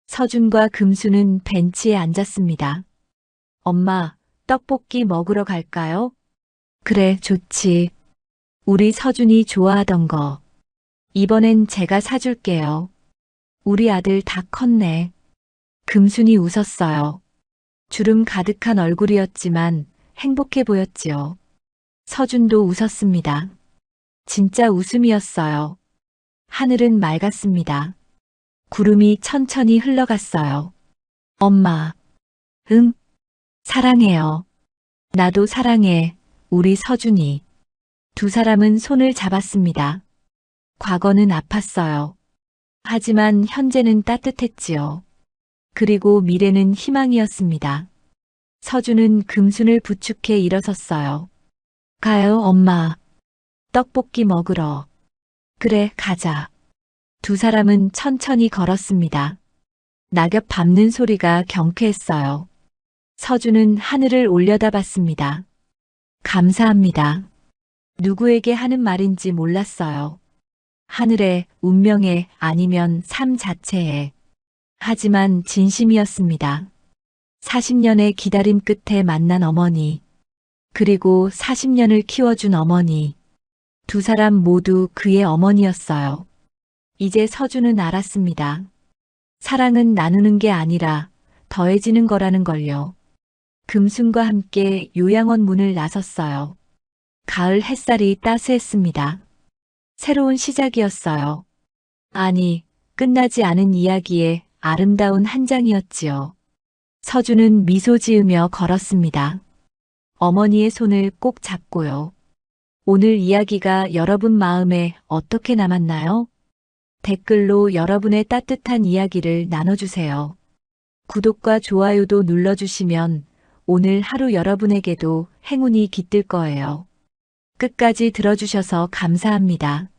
서준과 금수는 벤치에 앉았습니다. 엄마, 떡볶이 먹으러 갈까요? 그래, 좋지. 우리 서준이 좋아하던 거. 이번엔 제가 사줄게요. 우리 아들 다 컸네. 금순이 웃었어요. 주름 가득한 얼굴이었지만 행복해 보였지요. 서준도 웃었습니다. 진짜 웃음이었어요. 하늘은 맑았습니다. 구름이 천천히 흘러갔어요. 엄마. 응. 사랑해요. 나도 사랑해. 우리 서준이. 두 사람은 손을 잡았습니다. 과거는 아팠어요. 하지만 현재는 따뜻했지요. 그리고 미래는 희망이었습니다. 서준은 금순을 부축해 일어섰어요. 가요, 엄마. 떡볶이 먹으러. 그래, 가자. 두 사람은 천천히 걸었습니다. 낙엽 밟는 소리가 경쾌했어요. 서준은 하늘을 올려다봤습니다. 감사합니다. 누구에게 하는 말인지 몰랐어요. 하늘에, 운명에, 아니면 삶 자체에. 하지만 진심이었습니다. 40년의 기다림 끝에 만난 어머니, 그리고 40년을 키워준 어머니. 두 사람 모두 그의 어머니였어요. 이제 서준은 알았습니다. 사랑은 나누는 게 아니라 더해지는 거라는 걸요. 금순과 함께 요양원 문을 나섰어요. 가을 햇살이 따스했습니다. 새로운 시작이었어요. 아니, 끝나지 않은 이야기의 아름다운 한 장이었지요. 서준은 미소 지으며 걸었습니다. 어머니의 손을 꼭 잡고요. 오늘 이야기가 여러분 마음에 어떻게 남았나요? 댓글로 여러분의 따뜻한 이야기를 나눠주세요. 구독과 좋아요도 눌러주시면 오늘 하루 여러분에게도 행운이 깃들 거예요. 끝까지 들어주셔서 감사합니다.